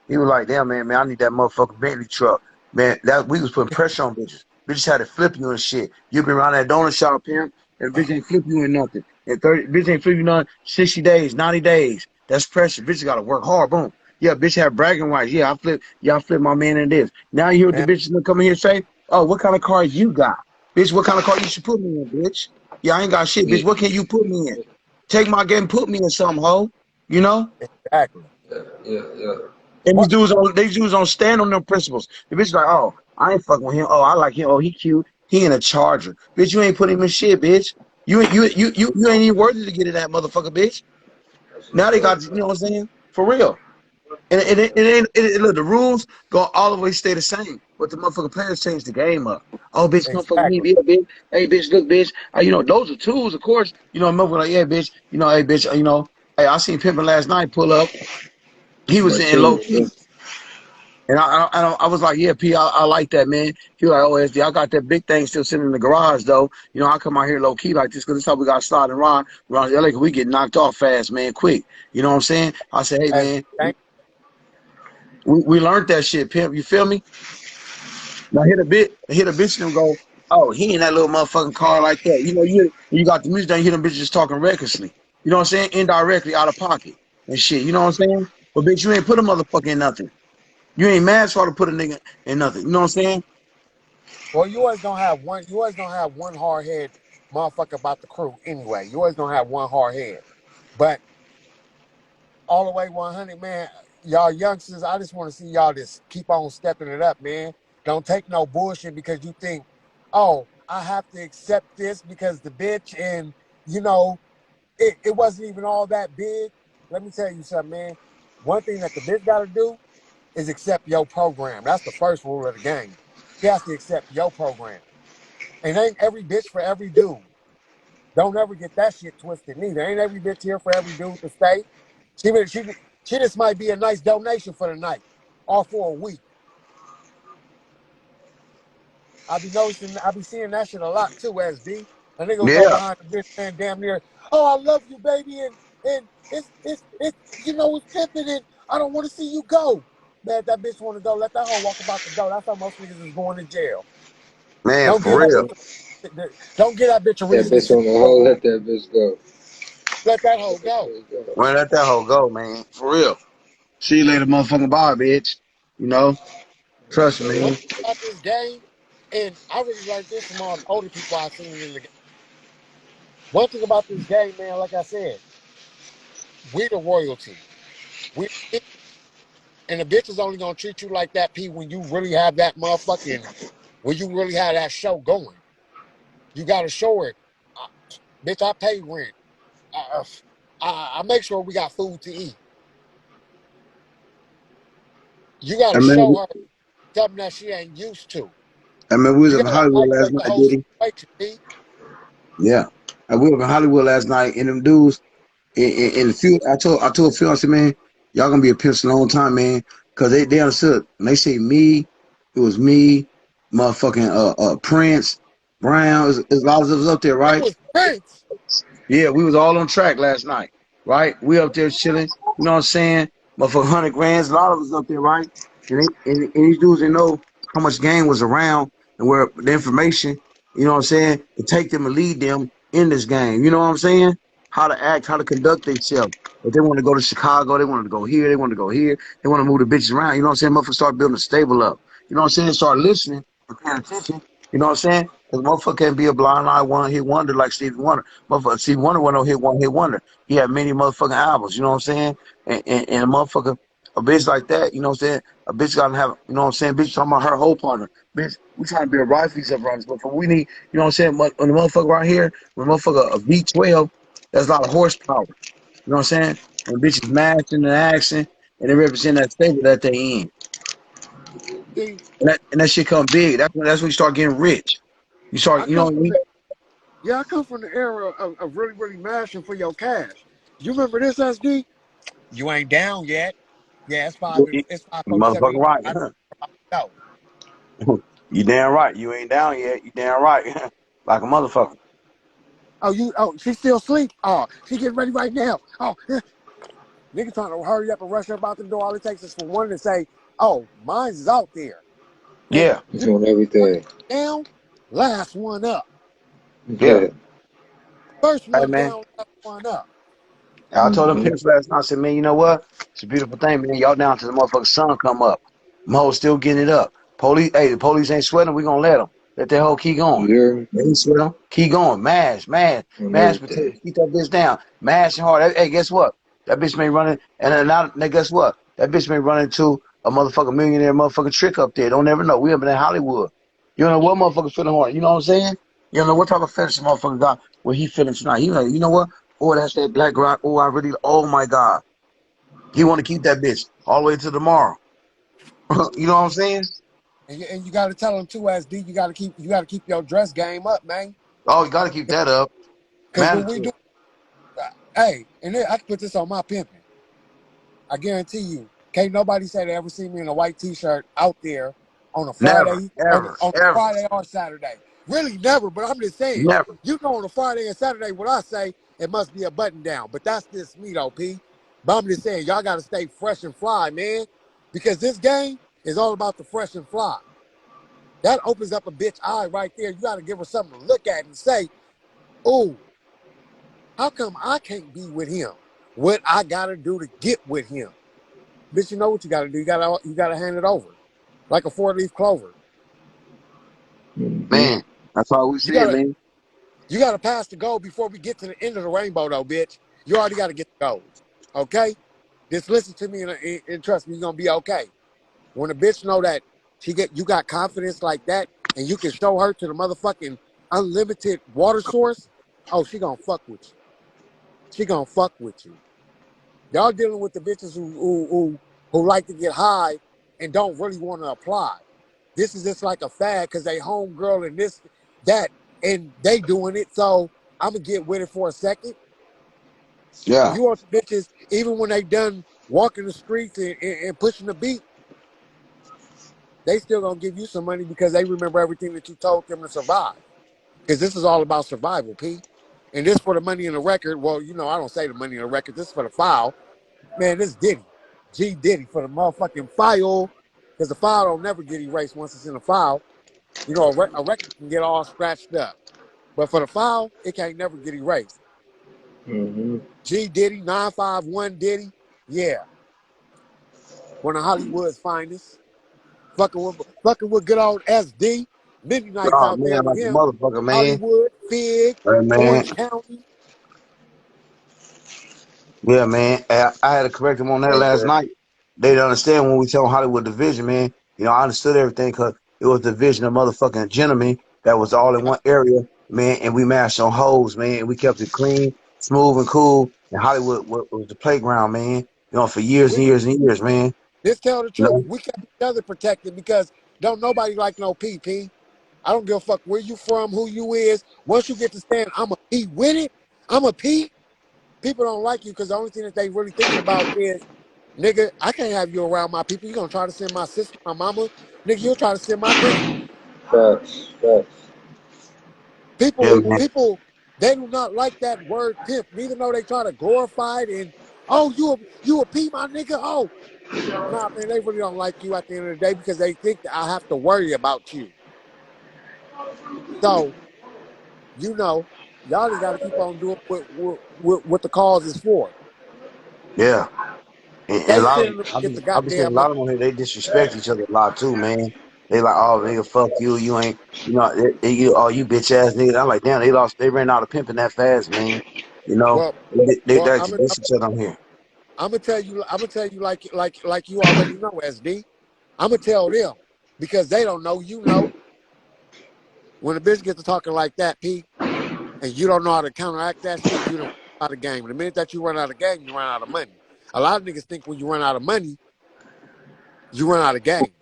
He was like, damn, man, I need that motherfucking Bentley truck. Man, that we was putting pressure on bitches. Bitches had to flip you and shit. You been around that donut shop, Pimp, and bitch ain't flip you in nothing. And 30 bitch ain't flip you nothing 60 days, 90 days. That's pressure. Bitches gotta work hard. Boom. Yeah, bitch have bragging rights. Yeah, I flip my man in this. Now you hear what the man, bitches gonna come in here and say? Oh, what kind of car you got? Bitch, what kind of car you should put me in, bitch? Yeah, I ain't got shit, Yeah, bitch. What can you put me in? Take my game, put me in some hoe. You know? exactly. yeah. And What? these dudes don't stand on them principles. The bitch like, oh, I ain't fucking with him. Oh, I like him. Oh, he cute. He in a charger. Bitch, you ain't put him in shit, bitch. You ain't even worthy to get in that motherfucker, bitch. Now they got, you know what I'm saying? For real. And look, the rules go all the way stay the same, but the motherfucking players change the game up. Oh, bitch, come fuck with me, Exactly. yeah, bitch. Hey, bitch, look, bitch. You know, those are tools, of course. You know, motherfucker like, yeah, bitch. You know, hey, bitch. You know, hey, I seen Pimpin' last night pull up. He was But in too, low key, and I was like, yeah, P, I like that, man. He was like, oh, SD, I got that big thing still sitting in the garage, though. You know, I come out here low key like this because this is how we got to start and run around LA. 'Cause we get knocked off fast, man, quick. You know what I'm saying? I said, hey, As man, thank we learned that shit, Pimp. You feel me? Now hit a bitch and go, oh, he in that little motherfucking car like that. You know, you got the music down, you hear them bitches just talking recklessly. You know what I'm saying? Indirectly, out of pocket and shit. You know what I'm saying? But bitch, you ain't put a motherfucker in nothing. You ain't mad so to put a nigga in nothing. You know what I'm saying? well, you always gonna have one. You always gonna have one hard head motherfucker about the crew anyway. You always gonna have one hard head. But all the way 100, man. Y'all youngsters, I just want to see y'all just keep on stepping it up, man. Don't take no bullshit because you think, oh, I have to accept this because the bitch and you know it wasn't even all that big. Let me tell you something, man. One thing that the bitch got to do is accept your program. That's the first rule of the game. She has to accept your program. And ain't every bitch for every dude. Don't ever get that shit twisted neither. Ain't every bitch here for every dude to stay. She, she, she just might be a nice donation for the night or for a week. I be seeing that shit a lot too, SB. A nigga will go Yeah, behind the bitch man damn near, oh, I love you, baby, and it's you know it's pimping and I don't want to see you go. Man, if that bitch want to go, let that hoe walk about the door. That's how most niggas is going to jail. man, Don't for give that real. bitch don't give that bitch a that reason to bitch sit on the your hoe, booty. let that bitch go. Let that hoe Let that go. bitch go. Man, let that hoe go, man. For real. See you later, motherfucking bye, bitch. You know? Trust me, One man. thing about this game, and I really learned this from all the older people I've seen in the game. One thing about this game, man, like I said, we the royalty. We and the bitch is only gonna treat you like that, P, when you really have that motherfucking, when you really have that show going. You gotta show it. Uh, bitch, I pay rent. Uh, I make sure we got food to eat. You gotta show her something that she ain't used to. We was You in gotta Hollywood last evaluate the night, whole Diddy. situation, P. Yeah. And we was in Hollywood last night, and them dudes in the field. I told Phil, I said, man, y'all gonna be a pimp for a long time, man, because they understood when they say me, it was me, motherfucking Prince, Brown. There's a lot of us up there, It right? was Prince. Yeah, we was all on track last night, right? We up there chilling, you know what I'm saying? But for 100 grand, a lot of us up there, right? And these dudes didn't know how much game was around and where the information, you know what I'm saying, to take them and lead them in this game. You know what I'm saying? How to act, how to conduct themselves. If they want to go to Chicago, they want to go here, they want to go here, they want to move the bitches around. You know what I'm saying? Motherfuckers start building a stable up. You know what I'm saying? Start listening and paying attention. You know what I'm saying? Because motherfucker can't be a blind eye, one hit wonder like Stevie Wonder. Motherfucker, Stevie Wonder wasn't no hit one hit wonder. He had many motherfucking albums. You know what I'm saying? And a motherfucker, a bitch like that, you know what I'm saying? A bitch gotta have, you know what I'm saying? Bitch talking about her whole partner. Bitch, we trying to be a right for each other around this motherfucker. We need, you know what I'm saying? When the motherfucker right here, when motherfucker a V12, that's a lot of horsepower. You know what I'm saying? When bitches mashing and action and they represent that stable that they in. See, and that shit come big. That's when you start getting rich. You start, I you know come what I from mean? the yeah, I come from the era of really, really mashing for your cash. You remember this, SD? You ain't down yet. Yeah, it's You 5:47. motherfucking right. I know. You damn right. You ain't down yet. You damn right. Like a motherfucker. Oh, she still asleep. Oh, she getting ready right now. Oh, nigga trying to hurry up and rush her out the door. All it takes is for one to say, "Oh, mine's is out there," and Yeah, It's on everything. down, last one up. yeah. Yeah. First Hey one man. down, last one up. I told them Mm-hmm. pimps last night, I said, man, you know what? It's a beautiful thing, man. Y'all down to the motherfucking sun come up. Mo still getting it up. Police, hey, the police ain't sweating. We gonna let them. Let that hoe keep going. You hear me? They ain't sweat 'em. Keep going. On Mash potatoes. everything. Keep that bitch down. Mash and hard. Hey, guess what? That bitch may running. And then now, guess what? That bitch may run into a motherfucking millionaire motherfucking trick up there. Don't never know. We up in Hollywood. You don't know what motherfucker feeling hard. You know what I'm saying? You don't know what type of fetish motherfucker got when he feeling tonight. He like, you know what? Oh, that's that black rock. Oh, I really. Oh my god. He want to keep that bitch all the way to tomorrow. You know what I'm saying? And you got to tell them too, SD. You got to keep your dress game up, man. Oh, you got to keep that up. Because when we Mandatory. do, hey, and then I can put this on my pimping. I guarantee you, can't nobody say they ever see me in a white T-shirt out there on a Never, Friday, ever, on a ever, Friday or Saturday. Really, never. But I'm just saying, never. you know, on a Friday and Saturday, what I say, it must be a button down. But that's just me, though, P. But I'm just saying, y'all got to stay fresh and fly, man, because this game is all about the fresh and fly. That opens up a bitch eye right there. You got to give her something to look at and say, "Oh, how come I can't be with him? What I got to do to get with him?" Bitch, you know what you gotta do. You gotta hand it over. Like a 4-leaf clover. Mm-hmm. Man, that's all we You said, gotta man. you gotta pass the goal before we get to the end of the rainbow though, bitch. You already gotta get the goals. Okay? Just listen to me and trust me, you're gonna be okay. When a bitch know that you got confidence like that and you can show her to the motherfucking unlimited water source, oh, she gonna fuck with you. She gonna fuck with you. Y'all dealing with the bitches who like to get high and don't really want to apply. This is just like a fad because they homegirl and this, that, and they doing it. So I'm gonna get with it for a second. Yeah, You want the bitches, even when they done walking the streets and pushing the beat, they still gonna give you some money because they remember everything that you told them to survive. Because this is all about survival, P. And this for the money in the record. Well, you know, I don't say the money in the record. This is for the file. Man, this Diddy. G Diddy for the motherfucking file. Because the file don't never get erased once it's in the file. You know, a record can get all scratched up. But for the file, it can't never get erased. Mm-hmm. G Diddy, 951 Diddy. Yeah. One of Hollywood's finest. Fucking with good old SD. Many nights oh out there man, with like a him. motherfucker, man. Hollywood, Fig, Hey man, Orange County. yeah, man. I had to correct them on that Yes, last sir. night. They didn't understand when we tell Hollywood division, man. You know, I understood everything because it was division of motherfucking gentlemen that was all in Yep. one area, man. And we mashed on hoes, man. And we kept it clean, smooth, and cool. And Hollywood was the playground, man. You know, for years and We years and years, man. Just tell the You truth. know, We kept each other protected because don't nobody like no PP. I don't give a fuck where you from, who you is. Once you get to stand, I'm a P with it. I'm a P. People don't like you because the only thing that they really thinking about is, nigga, I can't have you around my people. You gonna try to send my sister, my mama, nigga, you'll try to send my granny. Facts. Facts. yeah, People, man. people, they do not like that word pimp, even though they try to glorify it and oh, you a P, my nigga. Oh, nah, man, they really don't like you at the end of the day because they think that I have to worry about you. So, you know, y'all just got to keep on doing what the cause is for. Yeah. And a Stay lot of sending them, them to I get be, the I be seeing a goddamn money. lot of them here. They disrespect each other a lot too, man. They like, oh nigga, fuck you. You ain't, you know, oh you bitch ass nigga. I'm like, damn, they ran out of pimping that fast, man. You know, Well, they well, actually base each other on here. I'm gonna tell you like you already know, SD. I'm gonna tell them because they don't know. You know, when a bitch gets to talking like that, P, and you don't know how to counteract that shit, you don't run out of game. The minute that you run out of game, you run out of money. A lot of niggas think when you run out of money, you run out of game.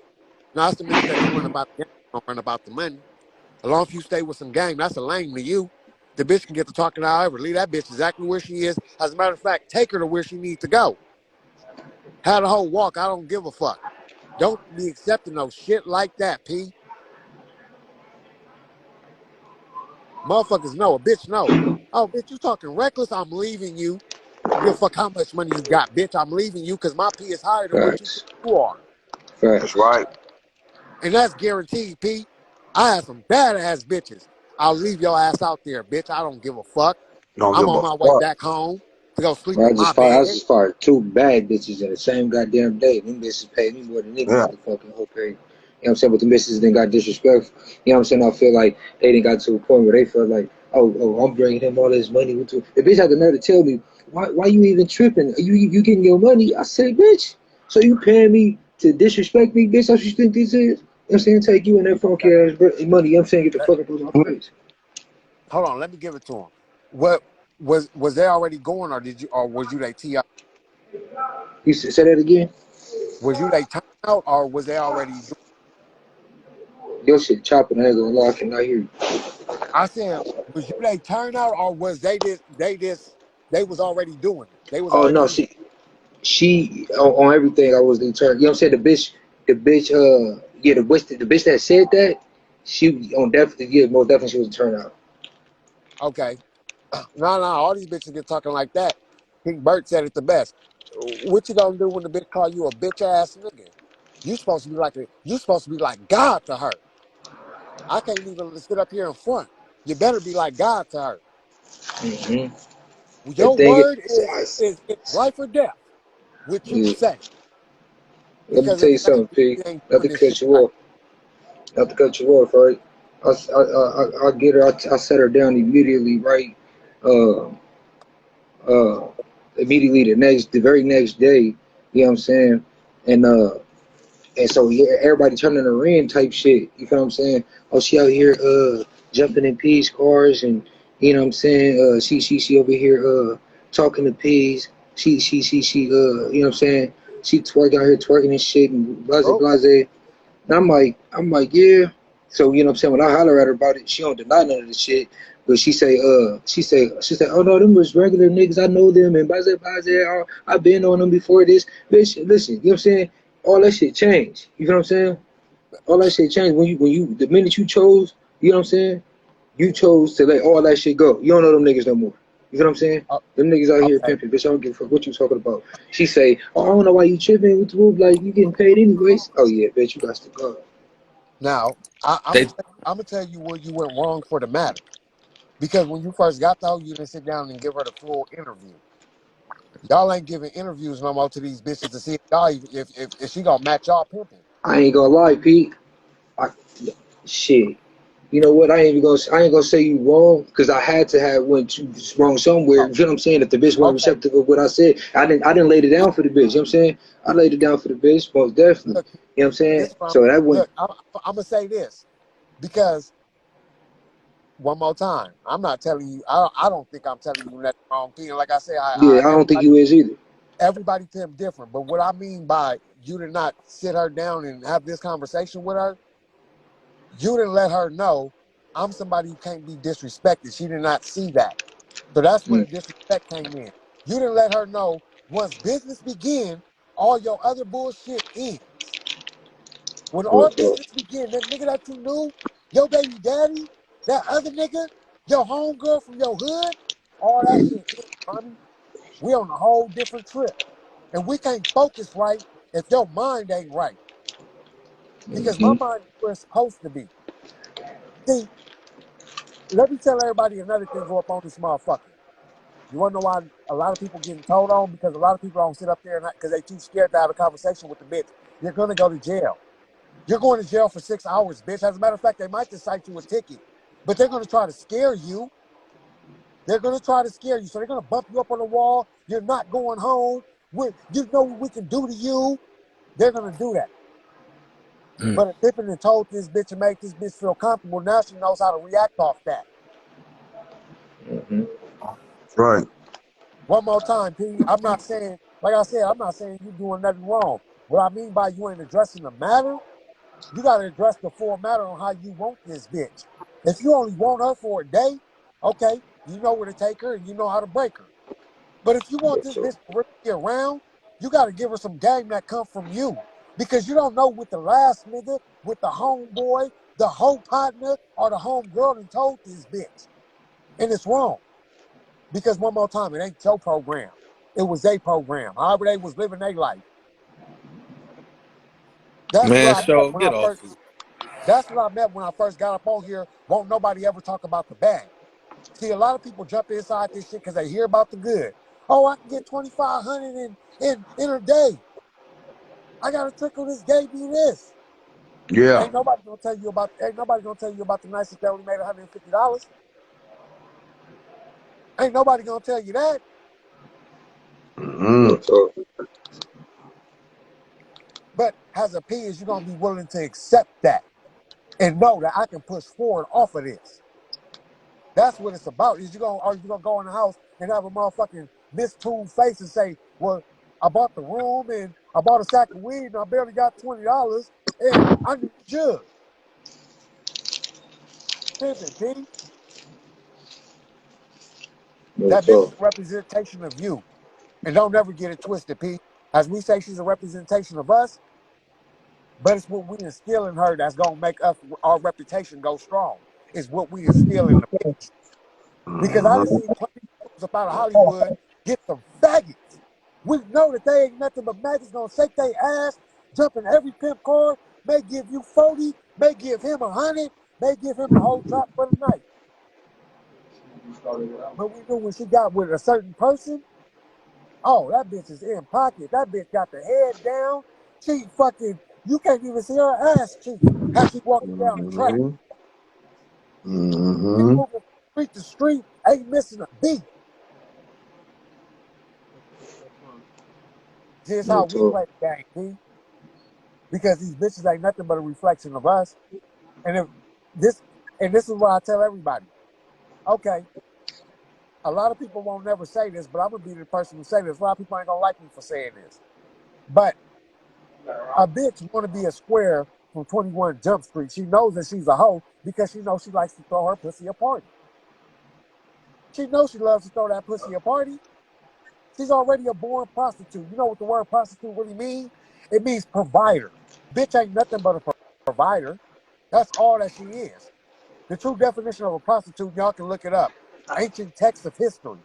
Now, that's the bitch that ain't run about the game, don't run about the money. As long as you stay with some game, that's a lane to you. The bitch can get to talking however. Leave that bitch exactly where she is. As a matter of fact, take her to where she needs to go. Have the whole walk. I don't give a fuck. Don't be accepting no shit like that, P. Motherfuckers know. A bitch know. Oh, bitch, you talking reckless? I'm leaving you. I don't give a fuck how much money you got, bitch. I'm leaving you because my P is higher than what you think Facts. you are. That's Facts. right. And that's guaranteed, P. I have some badass bitches. I'll leave your ass out there, bitch. I don't give a fuck. Don't I'm give on a my way fuck. back home to go sleep Bro, in my I bed. just fired two bad bitches in the same goddamn day. Them bitches paid me more than any Yeah. motherfucking whole pay. You know what I'm saying? But the bitches then got disrespectful. You know what I'm saying? I feel like they didn't got to a point where they felt like, oh, I'm bringing him all this money. The bitch had the nerve to tell me, why you even tripping? You getting your money? I said, bitch, so you paying me to disrespect me, bitch? How you think this is? You know what I'm saying? Take you and that funky Okay. ass money. You know what I'm saying? Get the Let- fuck up on my face. Hold on, let me give it to him. What was they already going, or did you, or was you they tee up? You say that again? Was you they turn out, or was they already? Your shit chopping. I ain't gonna lie. I cannot hear you. I said, was you they turn out, or was they was already doing it? They was Oh already no, in it. she on everything I was in turn. You know what I'm saying? The bitch that said that, she on definitely, yeah, most definitely she was a turnout. Okay. No, all these bitches get talking like that. King Bert said it the best. What you gonna do when the bitch call you a bitch ass nigga? You supposed to be like God to her. I can't even sit up here in front. You better be like God to her. Mm-hmm. The Your thing word is, is life or death. What you yeah, say. let me Because tell if you it ain't, something, P. you ain't Not doing to this shit cut you right. off. Not to cut you off, right? I get her. I set her down immediately, right? Uh, uh, immediately the very next day. You know what I'm saying? And And so yeah, everybody turning her in type shit. You feel what I'm saying? Oh, she out here jumping in P's cars and you know what I'm saying? She over here talking to P's. You know what I'm saying? She twerking out here twerking and shit and blase Oh, blase. And I'm like, yeah. So you know what I'm saying? When I holler at her about it, she don't deny none of the shit. But she say, oh no, them was regular niggas. I know them and blase blase. I've been on them before this. Bitch, listen, you know what I'm saying? All that shit changed. You know what I'm saying? All that shit changed when you the minute you chose, you know what I'm saying? You chose to let all that shit go. You don't know them niggas no more. You know what I'm saying? oh, Them niggas out here okay. pimping, bitch. I don't give a fuck what you talking about. She say, oh, I don't know why you tripping with the move, like you getting paid anyways. Oh yeah, bitch, you got to go. Now, They I'm gonna tell you where you went wrong for the matter. Because when you first got there, you didn't sit down and give her the full interview. Y'all ain't giving interviews no more to these bitches to see if y'all if she gonna match y'all pimping. I ain't gonna lie, Pete. I, shit. You know what? I ain't gonna say you wrong because I had to have went wrong somewhere. Oh, You know what I'm saying? If the bitch wasn't okay. receptive of what I said, I didn't lay it down for the bitch. You know what I'm saying? I laid it down for the bitch most definitely. Look, You know what I'm saying? this from So that went. look. I'm gonna say this because one more time, I'm not telling you. I don't think I'm telling you nothing wrong. P. And like I said, Yeah, I don't think you is either. everybody pimp different. But what I mean by you did not sit her down and have this conversation with her, you didn't let her know I'm somebody who can't be disrespected. She did not see that. So that's where the Mm. disrespect came in. You didn't let her know once business begin, all your other bullshit ends. When Well, all business begin, that nigga that you knew, your baby daddy, that other nigga, your homegirl from your hood, all that shit ends, mommy. We on a whole different trip. And we can't focus right if your mind ain't right. Because my mm-hmm. mind is where it's supposed to be. See, let me tell everybody another thing go up on this motherfucker. You want to know why a lot of people getting told on? Because a lot of people don't sit up there and because they too scared to have a conversation with the bitch. You're gonna go to jail. You're going to jail for 6 hours, bitch. As a matter of fact, they might just cite you a ticket, but they're gonna try to scare you. They're gonna try to scare you, so they're gonna bump you up on the wall. You're not going home. You know what we can do to you. They're gonna do that. mm, But if Pippin had told this bitch and made this bitch feel comfortable, now she knows how to react off that. Mm-hmm. Right. One more time, P. I'm not saying, like I said, I'm not saying you doing nothing wrong. What I mean by you ain't addressing the matter, You got to address the full matter on how you want this bitch. If you only want her for a day, okay, you know where to take her and you know how to break her. But if you want Real this talk. bitch to really be around, you got to give her some game that come from you. Because you don't know with the last nigga, with the homeboy, the hoe partner, or the homegirl and told this bitch. And it's wrong. Because one more time, it ain't your program. It was a program. However they was living their life. That's what Man, I met show, when I get off first. it. That's what I met when I first got up on here. Won't nobody ever talk about the bad. See, a lot of people jump inside this shit because they hear about the good. Oh, I can get 2,500 in a day. I gotta trickle this gay be this. Yeah. Ain't nobody gonna tell you about. Ain't nobody gonna tell you about the nicest that only made $150. Ain't nobody gonna tell you that. Real Mm-hmm. talk. But as a P, is you gonna be willing to accept that and know that I can push forward off of this. That's what it's about. Are you gonna go in the house and have a motherfucking mistuned face and say, well, I bought the room and I bought a sack of weed and I barely got $20 and I need a jug. Pimping, P. Real That bitch is talk. a representation of you. And don't ever get it twisted, P. As we say, she's a representation of us, but it's what we instill in her that's gonna make us our reputation go strong. It's what we instill in the bitch. Because I done Mm-hmm. seen plenty of dudes up out of Hollywood get some faggots. We know that they ain't nothing but maggots gonna shake their ass, jump in every pimp car, may give you 40, may give him 100, may give him the whole drop for the night. But we knew when she got with a certain person, oh, that bitch is in pocket. That bitch got the head down. She fucking, you can't even see her ass cheeks. How she walking down the track. Mm-hmm. She Mm-hmm. moving street to street, ain't missing a beat. Just Real how we talk. play the game, P. Because these bitches ain't nothing but a reflection of us. And if this and this is what I tell everybody. Okay, a lot of people won't never say this, but I'm gonna be the person to say this. A lot of people ain't gonna like me for saying this. But a bitch wanna be a square from 21 Jump Street. She knows that she's a hoe because she knows she likes to throw her pussy a party. She knows she loves to throw that pussy a party. She's already a born prostitute. You know what the word prostitute really means? It means provider. Bitch ain't nothing but a provider. That's all that she is. The true definition of a prostitute, y'all can look it up. Ancient texts of history.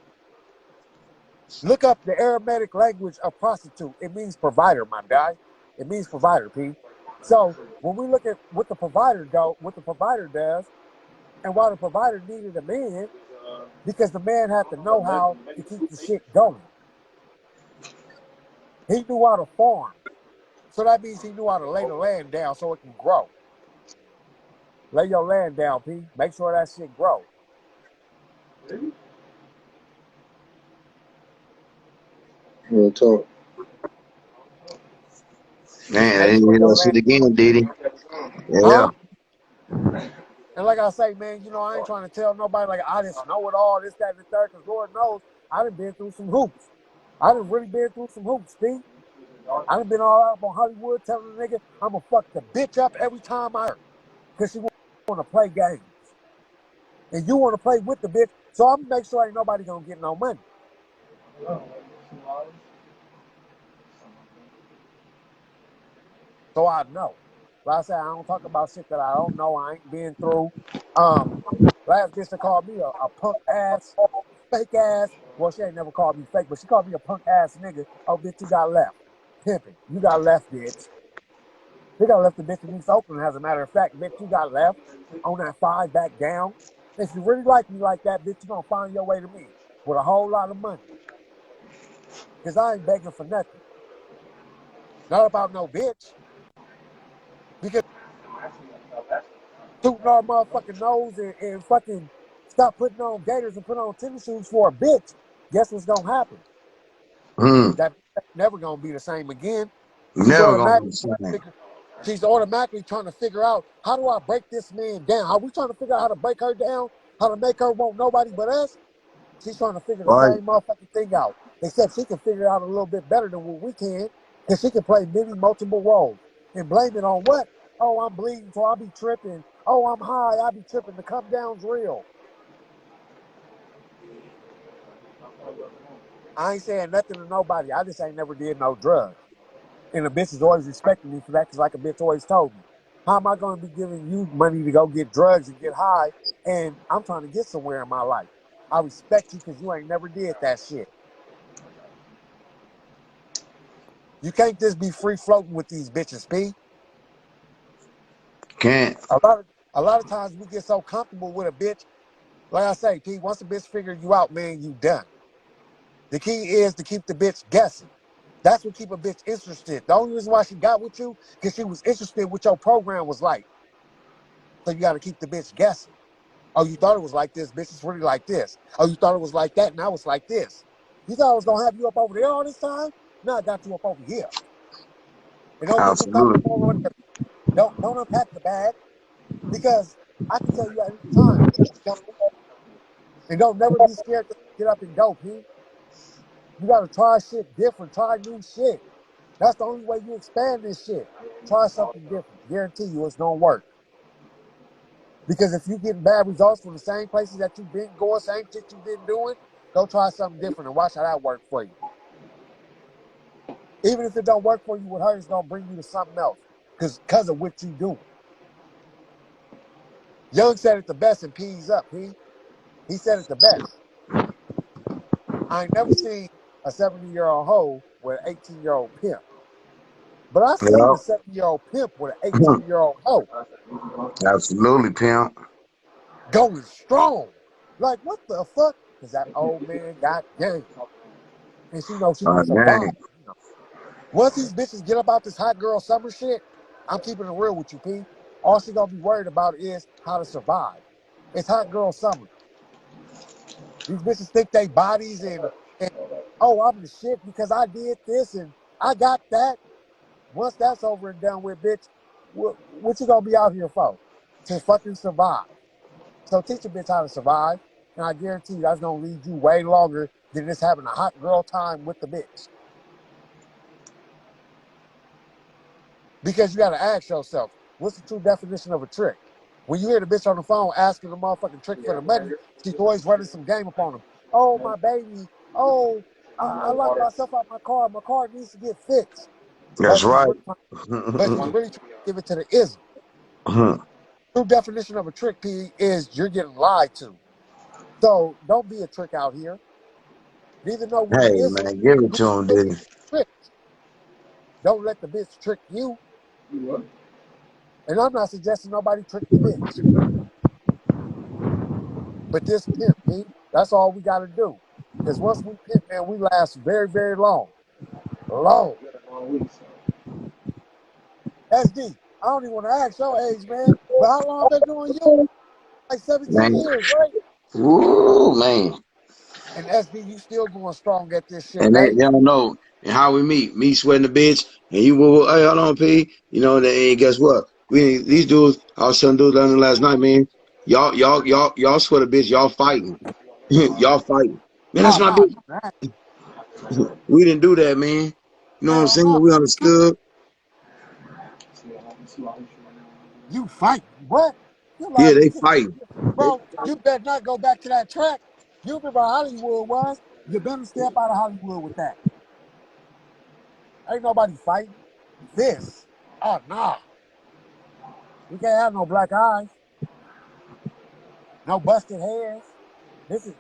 Look up the Aramaic language of prostitute. It means provider, my guy. It means provider, P. So when we look at what the provider does, and why the provider needed a man, because the man had to know how to keep the shit going. He knew how to farm. So that means he knew how to lay the land down so it can grow. Lay your land down, P. Make sure that shit grow. Real talk. Man, I Make didn't sure hear your that land, shit again, Diddy. Yeah. huh? And like I say, man, I ain't trying to tell nobody like I just know it all, this, that, and the third, because Lord knows I done been through some hoops. I done really been through some hoops, Steve. I done been all out on Hollywood telling the nigga I'ma fuck the bitch up every time I hurt. Because she want to play games. And you want to play with the bitch, so I'm gonna make sure ain't nobody gonna get no money. So I know. Like I said, I don't talk about shit that I don't know. I ain't been through. Um, last bitch that called me a punk ass, fake ass. Well, she ain't never called me fake, but she called me a punk ass nigga. Oh, bitch, you got left. Pimping. You got left, bitch. They got left the bitch in East Oakland. As a matter of fact, bitch, you got left on that 5 back down. If you really like me like that, bitch, you gonna find your way to me with a whole lot of money. Cause I ain't begging for nothing. Not about no bitch. Because shooting our motherfucking nose and fucking stop putting on gators and put on tennis shoes for a bitch, guess what's gonna happen? Mm. That never gonna be the same again. She's Never gonna be automatically the same. she's automatically trying to figure out how do I break this man down? Are we trying to figure out how to break her down? How to make her want nobody but us? She's trying to figure the Right. same motherfucking thing out. Except she can figure it out a little bit better than what we can, because she can play many multiple roles. And blame it on what? Oh, I'm bleeding, so I'll be tripping. Oh, I'm high, I'll be tripping. The come down's real. I ain't saying nothing to nobody. I just ain't never did no drugs. And the bitch is always respecting me for that because like a bitch always told me, how am I going to be giving you money to go get drugs and get high and I'm trying to get somewhere in my life? I respect you because you ain't never did that shit. You can't just be free floating with these bitches, P. Can't. A lot of times we get so comfortable with a bitch. Like I say, P, once a bitch figure you out, man, you done. The key is to keep the bitch guessing. That's what keep a bitch interested. The only reason why she got with you, because she was interested what your program was like. So you got to keep the bitch guessing. Oh, you thought it was like this, bitch, it's really like this. Oh, you thought it was like that, now it's like this. You thought I was going to have you up over there all this time? Now I got you up over here. And don't get too Absolutely. comfortable with it. Don't unpack the bag because I can tell you at any time, don't, and don't never be scared to get up and go, P. You got to try shit different, try new shit. That's the only way you expand this shit. Try something different. Guarantee you it's going to work. Because if you getting bad results from the same places that you've been going, same shit you've been doing, go try something different and watch how that work for you. Even if it don't work for you with her, it's gonna bring you to something else. Cause of what you doing. Young said it the best and P's up, P. He said it the best. I ain't never seen a 70-year-old hoe with an 18-year-old pimp. But I seen a Yep. 70-year-old pimp with an 18-year-old hoe Absolutely, pimp. going strong. Like, what the fuck? Because that old man got game. And she knows she can survive. Dang. Once these bitches get about this hot girl summer shit, I'm keeping it real with you, P. All she gonna be worried about is how to survive. It's hot girl summer. These bitches think they bodies and oh, I'm the shit because I did this and I got that. Once that's over and done with, bitch, what you gonna be out here for? To fucking survive. So teach a bitch how to survive, and I guarantee you that's gonna lead you way longer than just having a hot girl time with the bitch. Because you gotta ask yourself, what's the true definition of a trick? When you hear the bitch on the phone asking the motherfucking trick for the money, she's always running some game upon them. Oh, my baby. Oh, I locked myself out my car. My car needs to get fixed. That's right. But she's really trying to give it to the ism. True definition of a trick, P, is you're getting lied to. So don't be a trick out here. Neither know when Hey, the ism, man, give it you to him, still dude. get tricked. Don't let the bitch trick you. And I'm not suggesting nobody trick the bitch. But this pimp, P, that's all we got to do. Because once we pimp, man, we last very, very long. Long. SD, I don't even want to ask your age, man. But how long been doing you? Like 17 Man. years, right? Ooh, man. And SD, you still going strong at this shit, And they right? don't know. And how we meet. Me sweating the bitch. And you will, hey, hold on, P. You know, and guess what? These dudes, I was telling dudes last night, man. Y'all sweat a bitch. Y'all fighting. Y'all fighting. Man, that's Oh, my no, bitch. you not. We didn't do that, man. You know what I'm Hell saying? no. We understood. You fighting. What? You Yeah, lied to they me. fighting. Bro, you better not go back to that track. You remember how Hollywood was? You better step out of Hollywood with that. Ain't nobody fighting. This. Oh, nah. We can't have no black eyes, no busted heads. This is,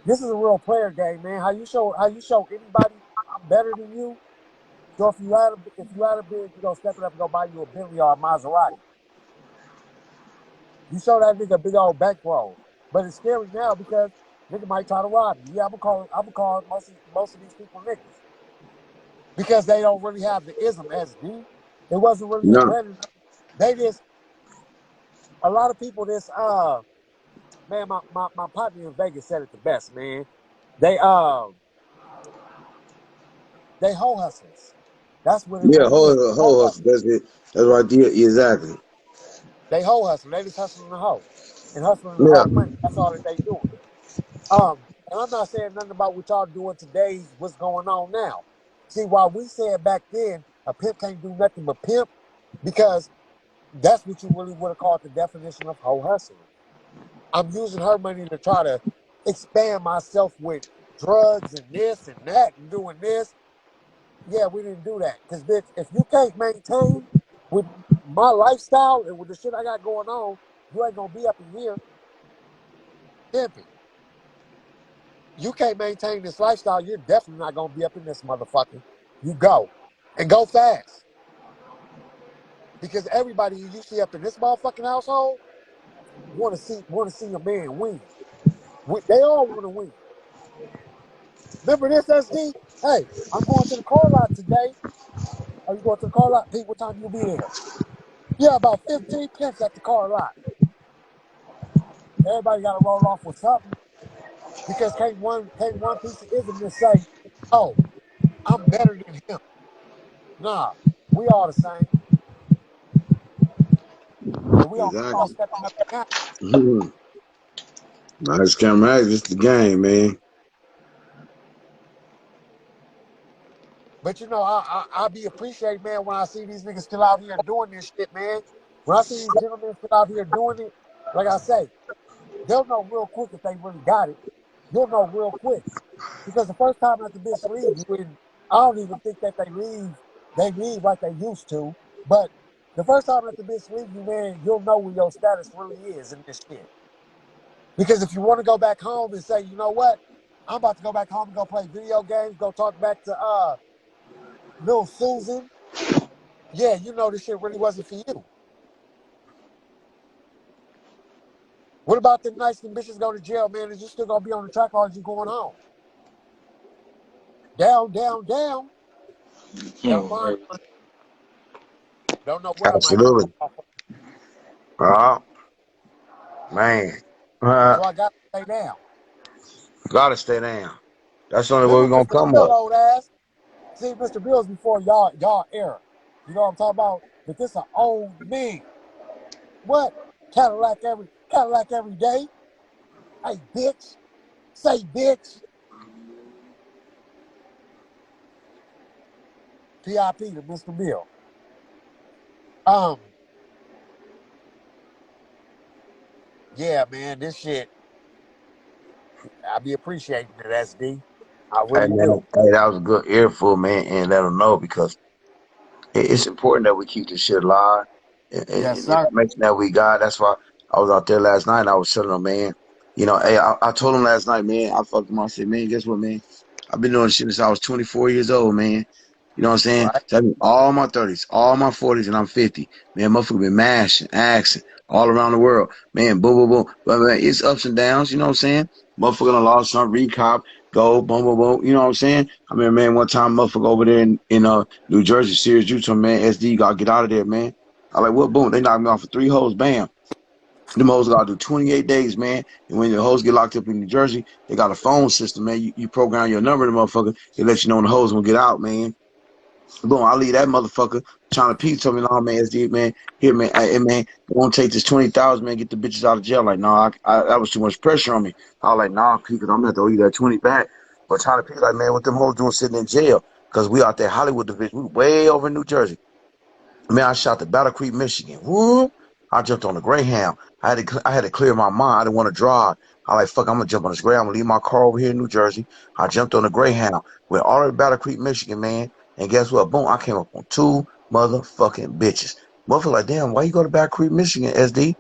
this is a real player game, man. How you show anybody I'm better than you. So if you had a bid, you gonna step it up and go buy you a Bentley or a Maserati. You show that nigga a big old bankroll. But it's scary now because nigga might try to rob you. Yeah, I'm gonna call most of these people niggas. Because they don't really have the ism SD. It wasn't really No. implanted. They just a lot of people man, my partner in Vegas said it the best, man. They they hoe hustlers. That's what it Yeah, really is. Hoe whole hustle. hustlers. That's it. That's right there. Exactly. They hoe hustling. They just hustling the hoe. And hustling the Yeah. hoe money. That's all that they doing. And I'm not saying nothing about what y'all doing today's what's going on now. See, while we said back then a pimp can't do nothing but pimp, because That's what you really would have called the definition of hoe hustling. I'm using her money to try to expand myself with drugs and this and that and doing this. Yeah, we didn't do that. Because, bitch, if you can't maintain with my lifestyle and with the shit I got going on, you ain't going to be up in here pimping. You can't maintain this lifestyle, you're definitely not going to be up in this motherfucker. You go. And go fast. Because everybody you see up in this motherfucking household want to see a man win. They all want to win. Remember this, SD? Hey, I'm going to the car lot today. Are you going to the car lot? Pete, what time you be there? Yeah, about 15 pimps at the car lot. Everybody got to roll off with something because can't one piece of ism just say, "Oh, I'm better than him." Nah, we all the same, and we all Exactly. stepping up the game. Mhm. I just can't imagine. It's the game, man. But I be appreciating, man, when I see these niggas still out here doing this shit, man. When I see these gentlemen still out here doing it, like I say, they'll know real quick if they really got it. You'll know real quick. Because the first time that the bitch leave you, and I don't even think that they leave like they used to. But the first time that the bitch leave you, man, you'll know where your status really is in this shit. Because if you want to go back home and say, you know what, I'm about to go back home and go play video games, go talk back to little Susan, yeah, you know this shit really wasn't for you. What about the nights them bitches go to jail, man? Is you still gonna be on the track or are you going home? Down, down, down. Gotta find one. Don't know what I might Absolutely. off. Uh, man. So I gotta stay down. Gotta stay down. That's the only way we're Remember gonna Mr. come Bill up. old ass? See, Mr. Bill's before y'all era. You know what I'm talking about? But this an old man. What? Cadillac every day. Hey, bitch. Say bitch. PIP to Mr. Bill. Um, yeah, man, this shit, I be appreciating it, SD. I Hey really man, do. hey, that was a good earful, man, and let them know because it's important that we keep this shit alive Yes, and sir. information that we got. That's why I was out there last night and I was telling them, man, hey, I told them last night, man, I fucked them. I said, man, guess what, man? I've been doing shit since I was 24 years old, man. You know what I'm saying? Right. So I mean, all my 30s, all my 40s, and I'm 50. Man, motherfucker been mashing, axing all around the world. Man, boom, boom, boom. But man, it's ups and downs, you know what I'm saying? Motherfucker done lost some, recop, go, boom, boom, boom. You know what I'm saying? I mean, man, one time, motherfucker over there in New Jersey, Sirius, Utah, man, SD, you gotta get out of there, man. I like, what, boom? They knocked me off for 3 hoes, bam. Them hoes gotta do 28 days, man. And when the hoes get locked up in New Jersey, they got a phone system, man. You program your number, the motherfucker, it lets you know when the hoes gonna get out, man. Boom, I leave that motherfucker. China Pete told me, no, man, SD, man. Here, man, hey, man, don't take this 20,000, man. Get the bitches out of jail. Like, nah, that was too much pressure on me. I was like, nah, Pete, cause I'm gonna have to owe you that 20 back. But China Pete, like, man, what them hoes doing sitting in jail? Cause we out there Hollywood division, we way over in New Jersey. Man, I shot to Battle Creek, Michigan. Whoop! I jumped on the Greyhound. I had to clear my mind. I didn't want to drive. I like fuck. I'm gonna jump on this Greyhound. I'm gonna leave my car over here in New Jersey. I jumped on the Greyhound. Went all the way to Battle Creek, Michigan, man. And guess what? Boom! I came up on two motherfucking bitches. Motherfucker, like, damn, why you go to Battle Creek, Michigan, SD?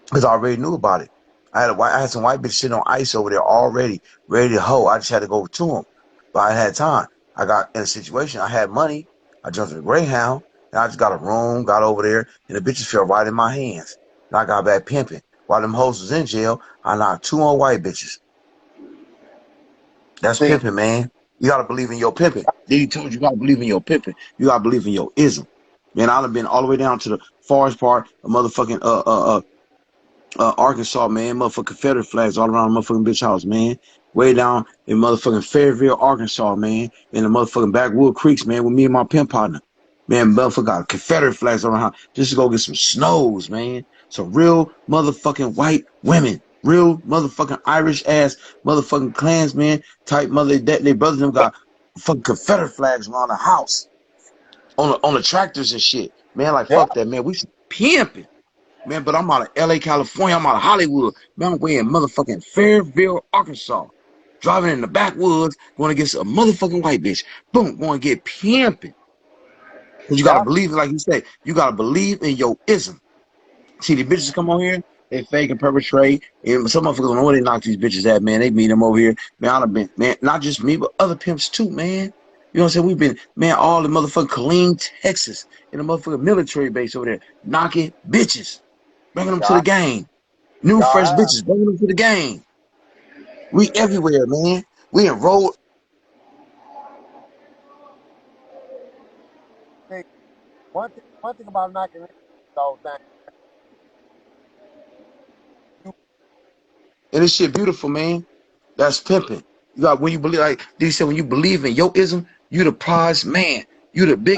Because I already knew about it. I had some white bitch sitting on ice over there already, ready to hoe. I just had to go to them, but I had time. I got in a situation. I had money. I jumped in the Greyhound, and I just got a room, got over there, and the bitches fell right in my hands. And I got back pimping. While them hoes was in jail, I knocked two on white bitches. That's See, pimping, man. You gotta believe in your pimping. Diddy told you, you gotta believe in your pimping. You gotta believe in your ism. Man, I've been all the way down to the forest part of motherfucking Arkansas, man. Motherfucking Confederate flags all around the motherfucking bitch house, man. Way down in motherfucking Fairville, Arkansas, man. In the motherfucking backwood creeks, man, with me and my pimp partner. Man, motherfucker got Confederate flags around house just to go get some snows, man. Some real motherfucking white women. Real motherfucking Irish ass motherfucking Klansman type mother that they brothers them got fucking Confederate flags around the house on the tractors and shit. Man, like yeah, fuck that, man. We pimping. Man, but I'm out of LA, California. I'm out of Hollywood. Man, I'm way in motherfucking Fairville, Arkansas. Driving in the backwoods, going to get a motherfucking white bitch. Boom, going to get pimping. Because you got to Yeah. believe, like you say, you got to believe in your ism. See, the bitches come on here, they fake and perpetrate. And some motherfuckers don't know where they knock these bitches at, man. They meet them over here. Man, I've been, man, not just me, but other pimps too, man. You know what I'm saying? We've been, man, all the motherfucking Killeen, Texas, in the motherfucking military base over there, knocking bitches, bringing them to the Y'all, game. New, y'all fresh have. bitches, bringing them to the game. We everywhere, man. We enrolled. See, one thing about knocking in the whole thing, you And this shit beautiful, man. That's pimping. You got when you believe, like they said, when you believe in your ism, you the prize man.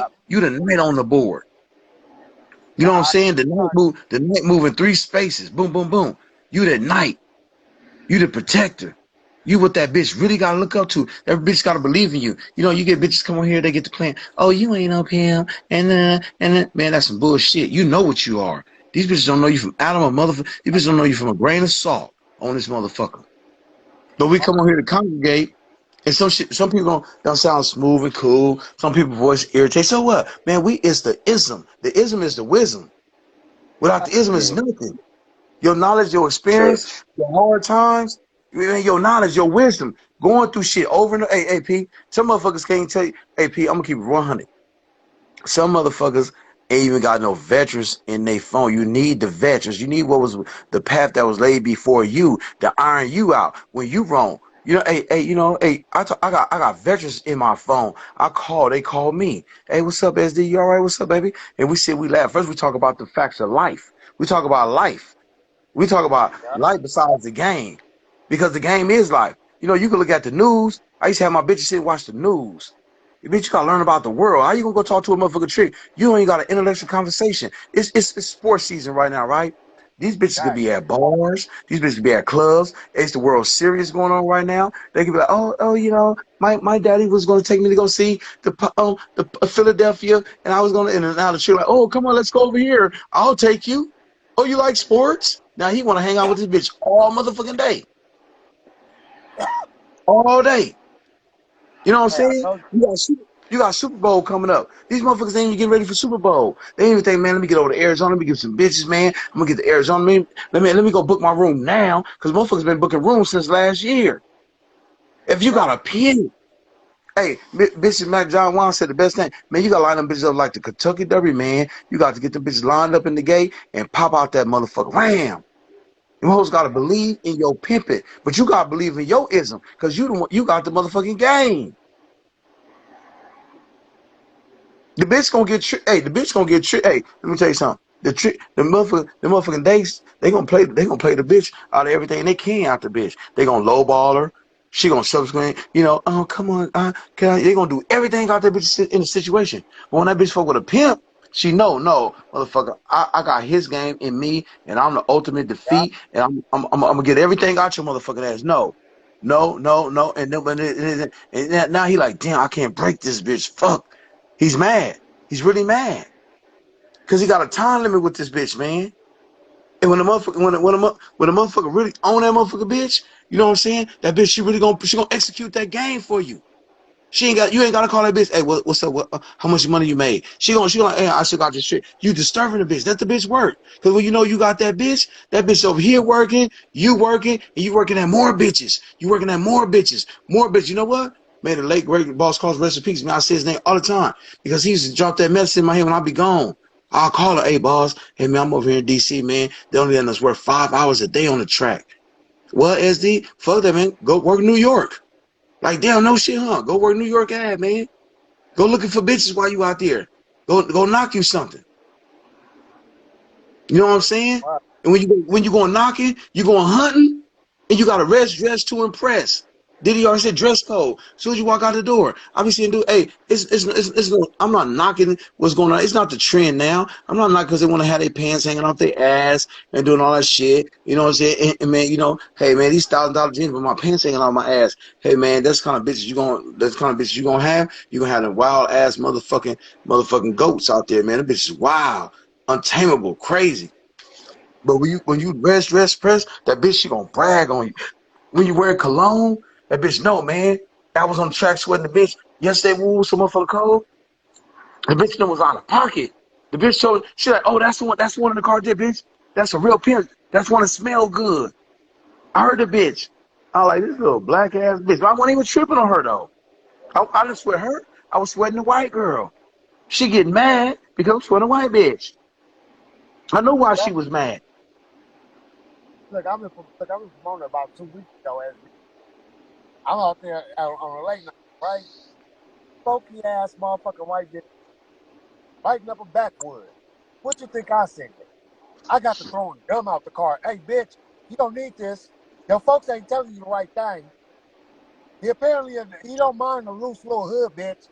got, You the knight on the board. You know what I'm I saying? The knight move in three spaces. Boom, boom, boom. You the knight. You the protector. You what that bitch really gotta look up to. That bitch gotta believe in you. You know, you get bitches come on here, they get to plan. Oh, you ain't no pimp. And man, that's some bullshit. You know what you are. These bitches don't know you from Adam or motherfucker. These bitches don't know you from a grain of salt on this motherfucker. But we come on here to congregate, and some people don't sound smooth and cool. Some people voice irritate. So what? Man, it's the ism. The ism is the wisdom. Without the ism is Yeah. nothing. Your knowledge, your experience, Church. your hard times, your knowledge, your wisdom, going through shit over and over. Hey, AP, some motherfuckers can't tell you, AP, I'm gonna keep it 100. Some motherfuckers ain't even got no veterans in their phone. You need the veterans. You need what was the path that was laid before you to iron you out when you wrong. You know, I got veterans in my phone. They call me. Hey, what's up, SD? You all right? What's up, baby? And we sit, we laugh. First, we talk about the facts of life. We talk about life. We talk about yeah, life besides the game, because the game is life. You know, you can look at the news. I used to have my bitches sit and watch the news. You bitch, you gotta learn about the world. How you gonna go talk to a motherfucker trick? You ain't got an intellectual conversation. It's sports season right now, right? These bitches could right. be at bars. These bitches could be at clubs. It's the World Series going on right now. They could be like, oh, you know, my daddy was going to take me to go see the Philadelphia, and I was going to, and now the chick like, oh, come on, let's go over here. I'll take you. Oh, you like sports? Now he want to hang out with this bitch all motherfucking day, all day. You know what I'm Hey, I saying? told you, You got Super Bowl coming up. These motherfuckers ain't even getting ready for Super Bowl. They ain't even think, man, let me get over to Arizona. Let me get some bitches, man. I'm gonna get to Arizona. Let me go book my room now, because motherfuckers been booking rooms since last year. If you yeah, got a pen, hey, Bishop Mac John Wan said the best thing, man. You gotta line them bitches up like the Kentucky Derby, man. You got to get the bitches lined up in the gate and pop out that motherfucker. Ram. You hoes gotta believe in your pimping, but you gotta believe in your ism, because you got the motherfucking game. The bitch gonna get tricked. Hey, the bitch gonna get tricked. Hey, let me tell you something. The motherfucking days, they gonna play the bitch out of everything they can out the bitch. They gonna lowball her. She gonna subsequent, you know, oh come on, they gonna do everything out there bitch in the situation. But when that bitch fuck with a pimp, she no, motherfucker, I got his game in me, and I'm the ultimate yeah. defeat, and I'm gonna get everything out your motherfucking ass. No, and then and now he like, damn, I can't break this bitch. Fuck. He's mad. He's really mad because he got a time limit with this bitch, man. And when the motherfucker, when the motherfucker really own that motherfucker bitch, you know what I'm saying? That bitch, she gonna execute that game for you. You ain't gotta call that bitch. Hey, what's up? How much money you made? She gonna, hey, I still got this shit. You disturbing the bitch. Let the bitch work. Cause when you know you got that bitch over here working, and you working at more bitches. You working at more bitches, more bitches. You know what? Man, the late great boss calls rest in peace. Man, I say his name all the time because he used to drop that message in my head when I be gone. I'll call her, hey boss, hey man, I'm over here in DC, man. They only letting us work 5 hours a day on the track. Well, SD, fuck that, man. Go work in New York. Like, damn, no shit, huh? Go work New York ad, man. Go looking for bitches while you out there. Go knock you something. You know what I'm saying? Right. And when you going knocking, you going hunting, and you got a red dress to impress. Diddy already said dress code. As soon as you walk out the door, I be seeing dude. Hey, I'm not knocking what's going on. It's not the trend now. I'm not knocking because they want to have their pants hanging off their ass and doing all that shit. You know what I'm saying? And man, you know, hey man, these $1,000 jeans, but my pants hanging off my ass. Hey man, that's the kind of bitches you gonna have. You gonna have them wild ass motherfucking goats out there, man. Them bitches wild. untamable, crazy. But when you dress, press, that bitch she gonna brag on you. When you wear cologne, that bitch no man. I was on the track sweating the bitch. Yesterday, we was so motherfucker cold. The bitch was out of pocket. The bitch showed she like, oh, that's the one in the car there, bitch. That's a real pimp. That's one that smell good. I heard the bitch. I was like, this little black ass bitch. But I wasn't even tripping on her though. I didn't sweat her. I was sweating the white girl. She getting mad because I'm sweating a white bitch. I know why she was mad. Look, I've been promoting about 2 weeks ago. I'm out there on a late night, right? Funky ass motherfucking white bitch lighting up a backwood. What you think I seen? I got to throwing gum out the car. Hey, bitch, you don't need this. Your folks ain't telling you the right thing. He don't mind a loose little hood, bitch,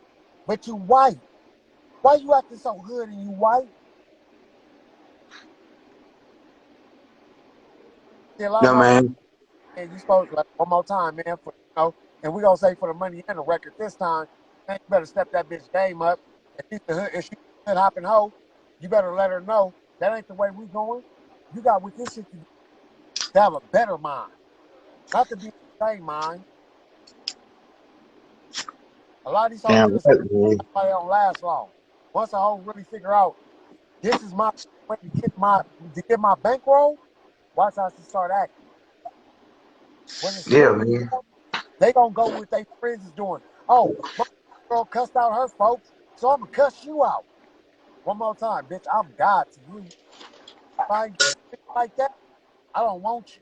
but you white. Why you acting so hood and you white? See, a lot of Yeah, motherfuckers, man. and you supposed like one more time, man, and we gonna say for the money and the record this time, man, you better step that bitch game up. If she hood hopping hoe, you better let her know that ain't the way we going. You got with this shit to have a better mind, not to be the same mind. A lot of these hoes Damn in the right, man. somebody don't last long. Once a hoe really figure out this is my way to get my bankroll, watch how she start acting. When it's Yeah, real, man. they gonna go with their friends is doing. Oh, my girl cussed out her folks, so I'm gonna cuss you out. One more time, bitch. I'm God to you. If I ain't like that, I don't want you.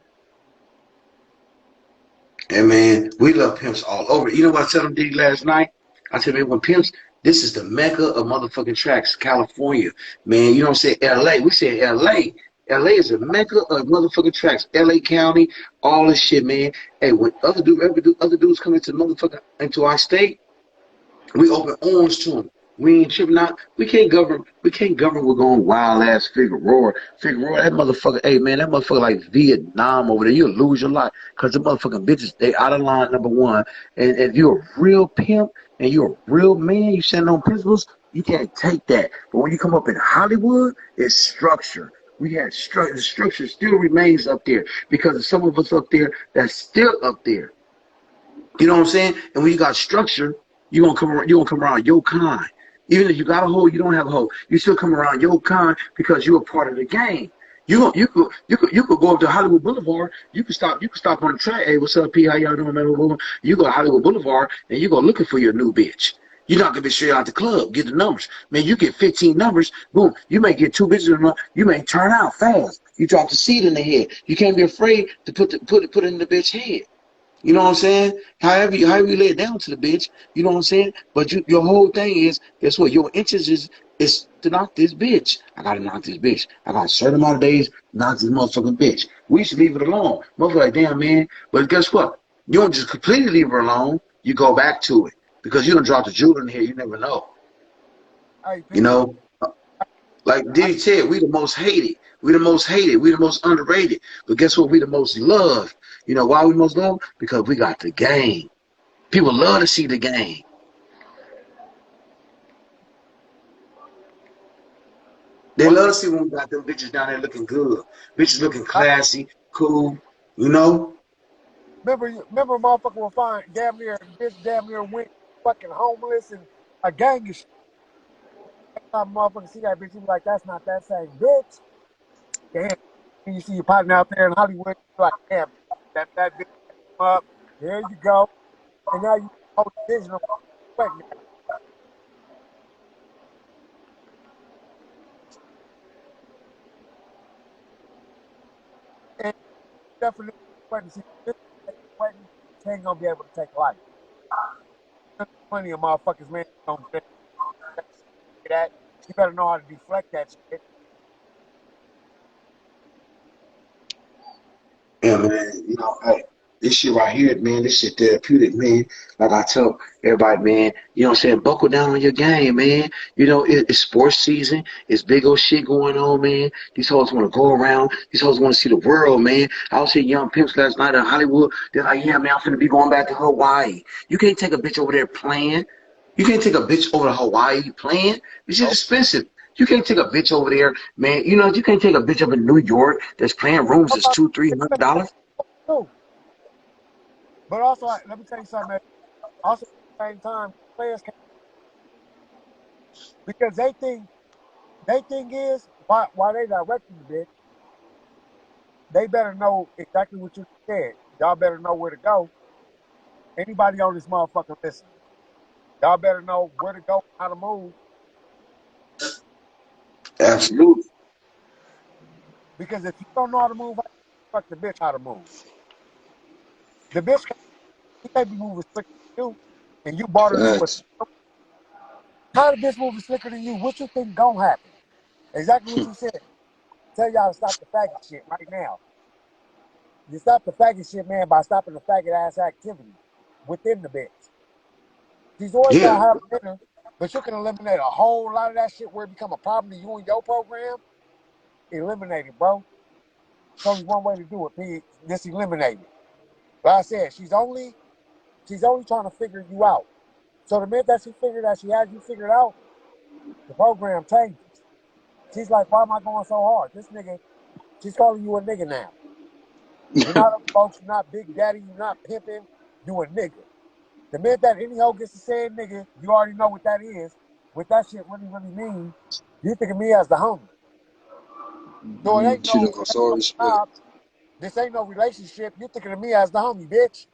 And man, we love pimps all over. You know what I told them Diddy last night? I said, man, when pimps, this is the mecca of motherfucking tracks, California. Man, you don't say LA. We say LA. LA is a mecca of motherfucking tracks. LA County, all this shit, man. Hey, when other dudes come into motherfucking into our state, we open arms to them. We ain't tripping out. We can't govern. We can't govern. We're going wild ass Figueroa. Figueroa, that motherfucker. Hey man, that motherfucker like Vietnam over there. You'll lose your life because the motherfucking bitches they out of line. Number one, and if you're a real pimp and you're a real man, you stand on principles. You can't take that. But when you come up in Hollywood, it's structure. We had structure. The structure still remains up there because of some of us up there that's still up there. You know what I'm saying? And when you got structure, you gonna come around your kind. Even if you got a hole, you don't have a hole. You still come around your kind because you're a part of the game. You could go up to Hollywood Boulevard. You could stop on the track. Hey, what's up, P? How y'all doing, man? You go to Hollywood Boulevard and you go looking for your new bitch. You're not gonna be straight out the club. Get the numbers, man. You get 15 numbers. Boom. You may get two bitches in a month. You may turn out fast. You drop the seed in the head. You can't be afraid to put it in the bitch head. You know what I'm saying? However you lay it down to the bitch, you know what I'm saying? But your whole thing is, guess what? Your interest is to knock this bitch. I gotta knock this bitch. I got a certain amount of days to knock this motherfucking bitch. We should leave it alone. Motherfucker like, damn man. But guess what? You don't just completely leave her alone, you go back to it. Because you don't drop the jewel in here, you never know. Hey, You P. know? Like Diddy said, we the most hated. We the most hated. We the most underrated. But guess what? We the most loved. You know why we most loved? Because we got the game. People love to see the game. They One love thing, to see when we got them bitches down there looking good. Bitches looking classy, cool, you know? remember, motherfucker will find bitch damn near went fucking homeless and a gang of shit. Time motherfucker see that bitch, you be like, that's not that same bitch. Damn. And you see your partner out there in Hollywood, you're like, damn, that bitch came up. There you go. And now you hold the vision of pregnant. And definitely pregnancy. This pregnant, she ain't gonna be able to take life. Plenty of motherfuckers, man, don't do that. You better know how to deflect that shit. Yeah, man. You know, hey, this shit right here, man, this shit therapeutic, man. Like I tell everybody, man, you know what I'm saying? Buckle down on your game, man. You know, it's sports season. It's big old shit going on, man. These hoes want to go around. These hoes want to see the world, man. I was seeing young pimps last night in Hollywood. They're like, yeah, man, I'm finna be going back to Hawaii. You can't take a bitch over there playing. You can't take a bitch over to Hawaii playing. This shit Nope. expensive. You can't take a bitch over there, man. You know, you can't take a bitch up in New York that's playing rooms that's $200-300. too. But also, let me tell you something. Also, at the same time, players can't, because they think is why they directing the bitch. They better know exactly what you said. Y'all better know where to go. Anybody on this motherfucker listen. Y'all better know where to go, how to move. Absolutely. Because if you don't know how to move, fuck the bitch how to move. The bitch can't be moving slicker than you, and you bought her into a. Facts. How the bitch moving slicker than you? What you think gonna happen? Exactly what you said. Tell y'all to stop the faggot shit right now. You stop the faggot shit, man, by stopping the faggot ass activity within the bitch. She's always Yeah. gonna have a dinner, but you can eliminate a whole lot of that shit where it become a problem to you and your program. Eliminate it, bro. It's only one way to do it, P. Just eliminate it. Like I said, she's only trying to figure you out. So the minute that she figured that she has you figured out, the program changes. She's like, why am I going so hard? This nigga, she's calling you a nigga now. You're not a folks, you're not big daddy, you're not pimping, you a nigga. The minute that any hoe gets to say nigga, you already know what that is. What that shit really means. You think of me as the homie. So it ain't She no done got so respect. job. This ain't no relationship. You thinking of me as the homie, bitch.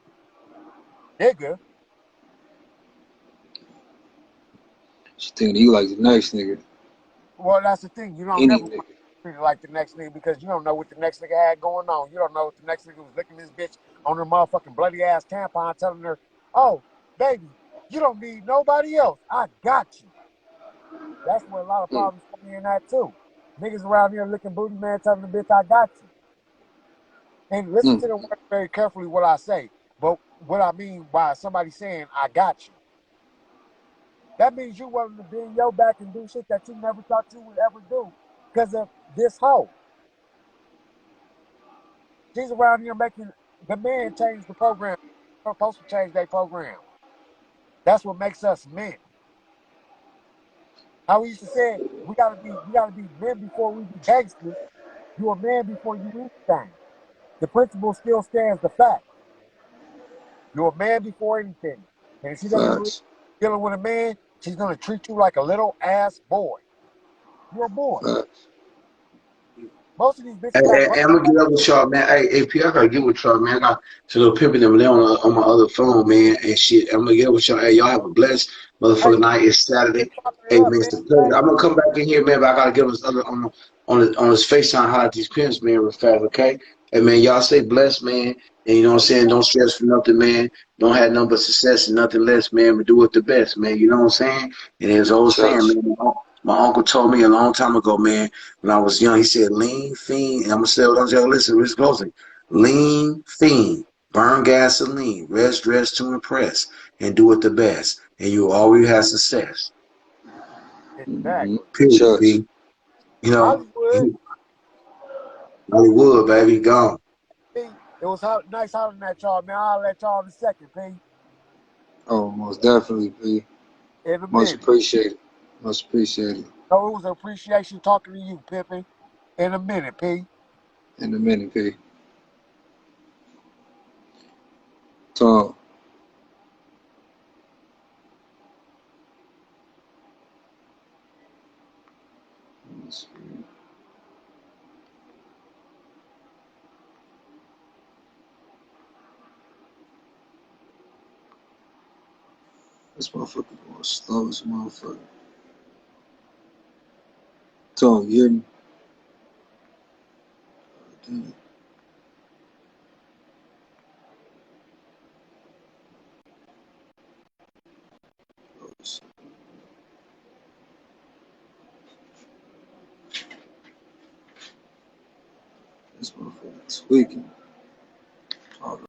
Nigga. She thinking you like the nice nigga. Well, that's the thing. You don't Any never want nigga. to treat it like the next nigga because you don't know what the next nigga had going on. You don't know what the next nigga was licking this bitch on her motherfucking bloody ass tampon, telling her, "Oh, baby, you don't need nobody else. I got you." That's where a lot of Mm, problems come in at too. Niggas around here licking booty, man, telling the bitch, "I got you." And listen mm, to the word very carefully what I say. But what I mean by somebody saying, "I got you," that means you willing to bend your back and do shit that you never thought you would ever do because of this hoe. She's around here making the men change the program. They're supposed to change their program. That's what makes us men. How we used to say, we gotta be men before we be gangsters. You a man before you anything. The principle still stands the fact. You're a man before anything. And if she doesn't believe facts. dealing with a man, she's gonna treat you like a little ass boy. You're a boy. Facts. Most of these bitches got Hey, great. I'm gonna get up with y'all, man. Hey, P, I gotta get with y'all, man. I got to little pimping them there on my other phone, man, and shit. I'm gonna get with y'all. Hey, y'all have a blessed Hey, motherfucking night. It's just Saturday. popping it Hey, up, man, man. it's a pleasure. I'm gonna come back in here, man, but I gotta get on this other on his FaceTime holler at these pimps, man, real fast, okay? Hey, man, y'all stay blessed, man. And you know what I'm saying? Don't stress for nothing, man. Don't have nothing but success and nothing less, man. But do it the best, man. You know what I'm saying? And there's old saying, Touch. man. My uncle told me a long time ago, man. When I was young, he said, lean, fiend, and I'm gonna say, don't y'all listen, listen closely. Lean, fiend, burn gasoline, rest, dress to impress, and do it the best. And you will always have success. Mm-hmm. Exactly. Period, Touch. P. You know, Hollywood, Hollywood, baby, gone. P. It was nice hollering at y'all, man. I'll let y'all in a second, P. Oh, most definitely, P. In a Much minute. appreciated. Much appreciated. So it was an appreciation talking to you, Pimping. In a minute, P. In a minute, P. Tom. This motherfucker going slow as a motherfucker. Tom, you hear me? Damn. This motherfucker tweaking. Oh,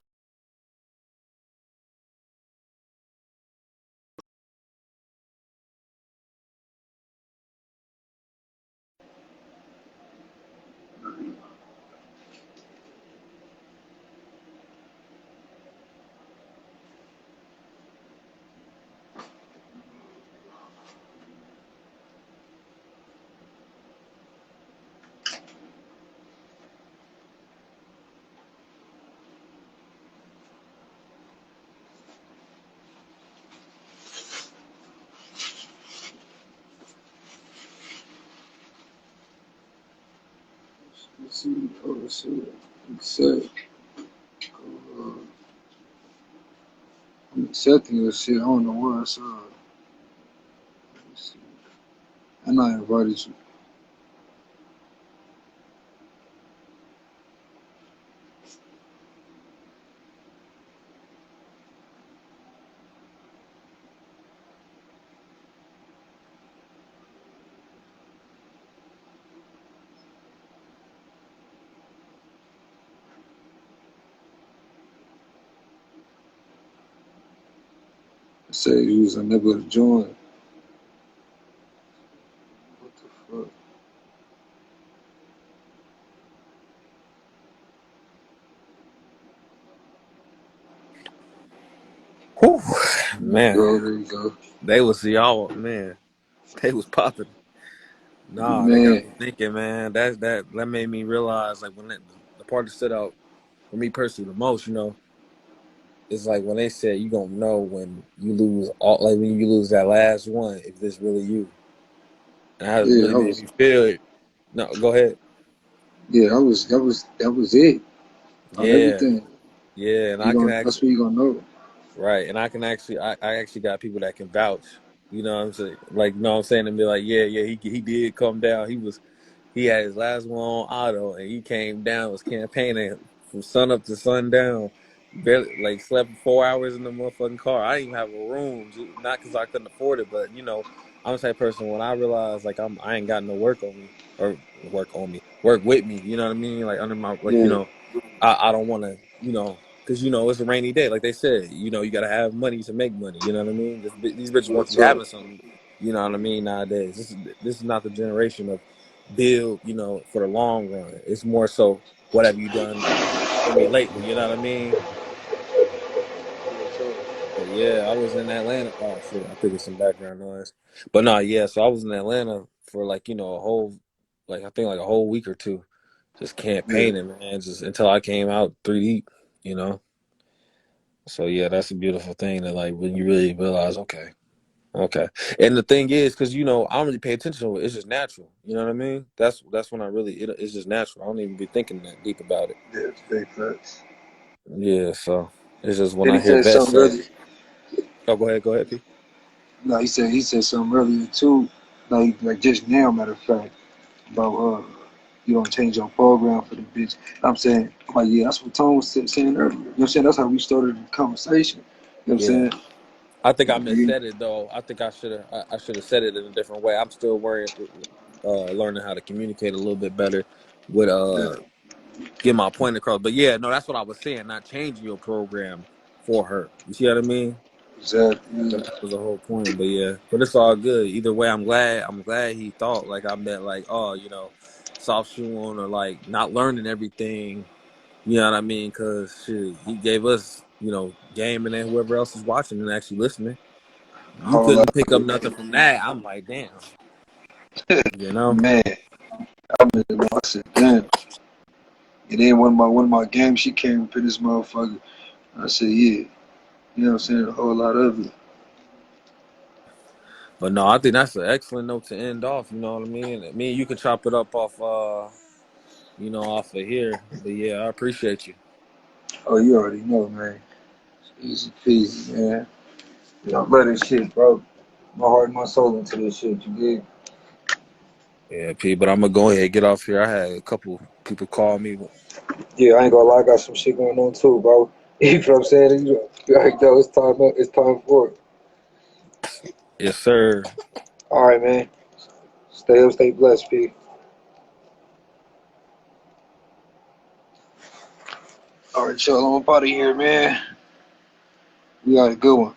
see. Oh, shit. Accept. I'm accepting your shit. I don't know what I saw. Let me see. I know I invited you. It said you was unable to join. What the fuck? Whew, There you man, go. There you go. they was y'all, man. They was popping. Nah, they got Man. me thinking, man. That made me realize, like, when the part that stood out for me personally the most, it's like when they said you gonna know when you lose all, like when you lose that last one, if this really you. And that Yeah, really I made was. me feel it. No, go ahead. Yeah, I was. That was it on Yeah, everything. yeah, and You I can gonna. That's actually what you gonna know. right, and I can actually, I actually got people that can vouch. You know what I'm saying? Like, you know what I'm saying, and be like, yeah, yeah, he did come down. He had his last one on auto, and he came down, was campaigning from sun up to sundown. Barely, like, slept 4 hours in the motherfucking car. I didn't even have a room, not because I couldn't afford it, but I'm the type of person when I realize like I ain't got no work on me or work with me. You know what I mean? Like under my Yeah, I don't want to because it's a rainy day, like they said. You got to have money to make money. You know what I mean? These bitches real want you talk. having something. You know what I mean? Nowadays, this is not the generation of build, for the long run. It's more so what have you done for me lately? You know what I mean? Real talk. But yeah, I was in Atlanta. Oh shit, I think it's some background noise. But no, yeah. So I was in Atlanta for like a whole, like I think like a whole week or two, just Yeah, campaigning, man, just until I came out 3 deep. You know. So yeah, that's a beautiful thing that like when you really realize, okay, okay. And the thing is, because I don't really pay attention to it. It's just natural. You know what I mean? That's when I really it's just natural. I don't even be thinking that deep about it. yeah, it's big facts. Yeah. So it's just when Then I he hear said Vest something say, earlier. "Oh, go ahead, P." No, he said something earlier too. Like just now, matter of fact, about you don't change your program for the bitch. I'm saying, like, yeah, that's what Tone was saying earlier. You know what I'm saying? That's how we started the conversation. You know what Yeah. I'm saying? I think I Like, you, missaid it though. I think I should have said it in a different way. I'm still learning how to communicate a little bit better with yeah, get my point across. But yeah, no, that's what I was saying. Not changing your program for her. You see what I mean? exactly. So that was the whole point. But yeah, but it's all good. Either way, I'm glad. I'm glad he thought like I meant like soft shoeing or like not learning everything. You know what I mean? Because shit, he gave us gaming and whoever else is watching and actually listening. You Whole lot couldn't pick of up nothing from that. I'm like, damn. it. You know? Man, I said, damn. And then one of my games, she came up in this motherfucker. I said, yeah. You know what I'm saying? A whole lot of it. But no, I think that's an excellent note to end off. You know what I mean? Me and you can chop it up off, off of here. But yeah, I appreciate you. Oh, you already know, man. Easy peasy, man. You know, I love this shit, bro. My heart and my soul into this shit, you dig? Yeah, P. But I'm gonna go ahead and get off here. I had a couple people call me. Yeah, I ain't gonna lie, I got some shit going on too, bro. You know what I'm saying? You already know it's time for it. Yes, sir. All right, man. Stay up, stay blessed, P. All right, y'all, I'm up out of here, man. We got a good one.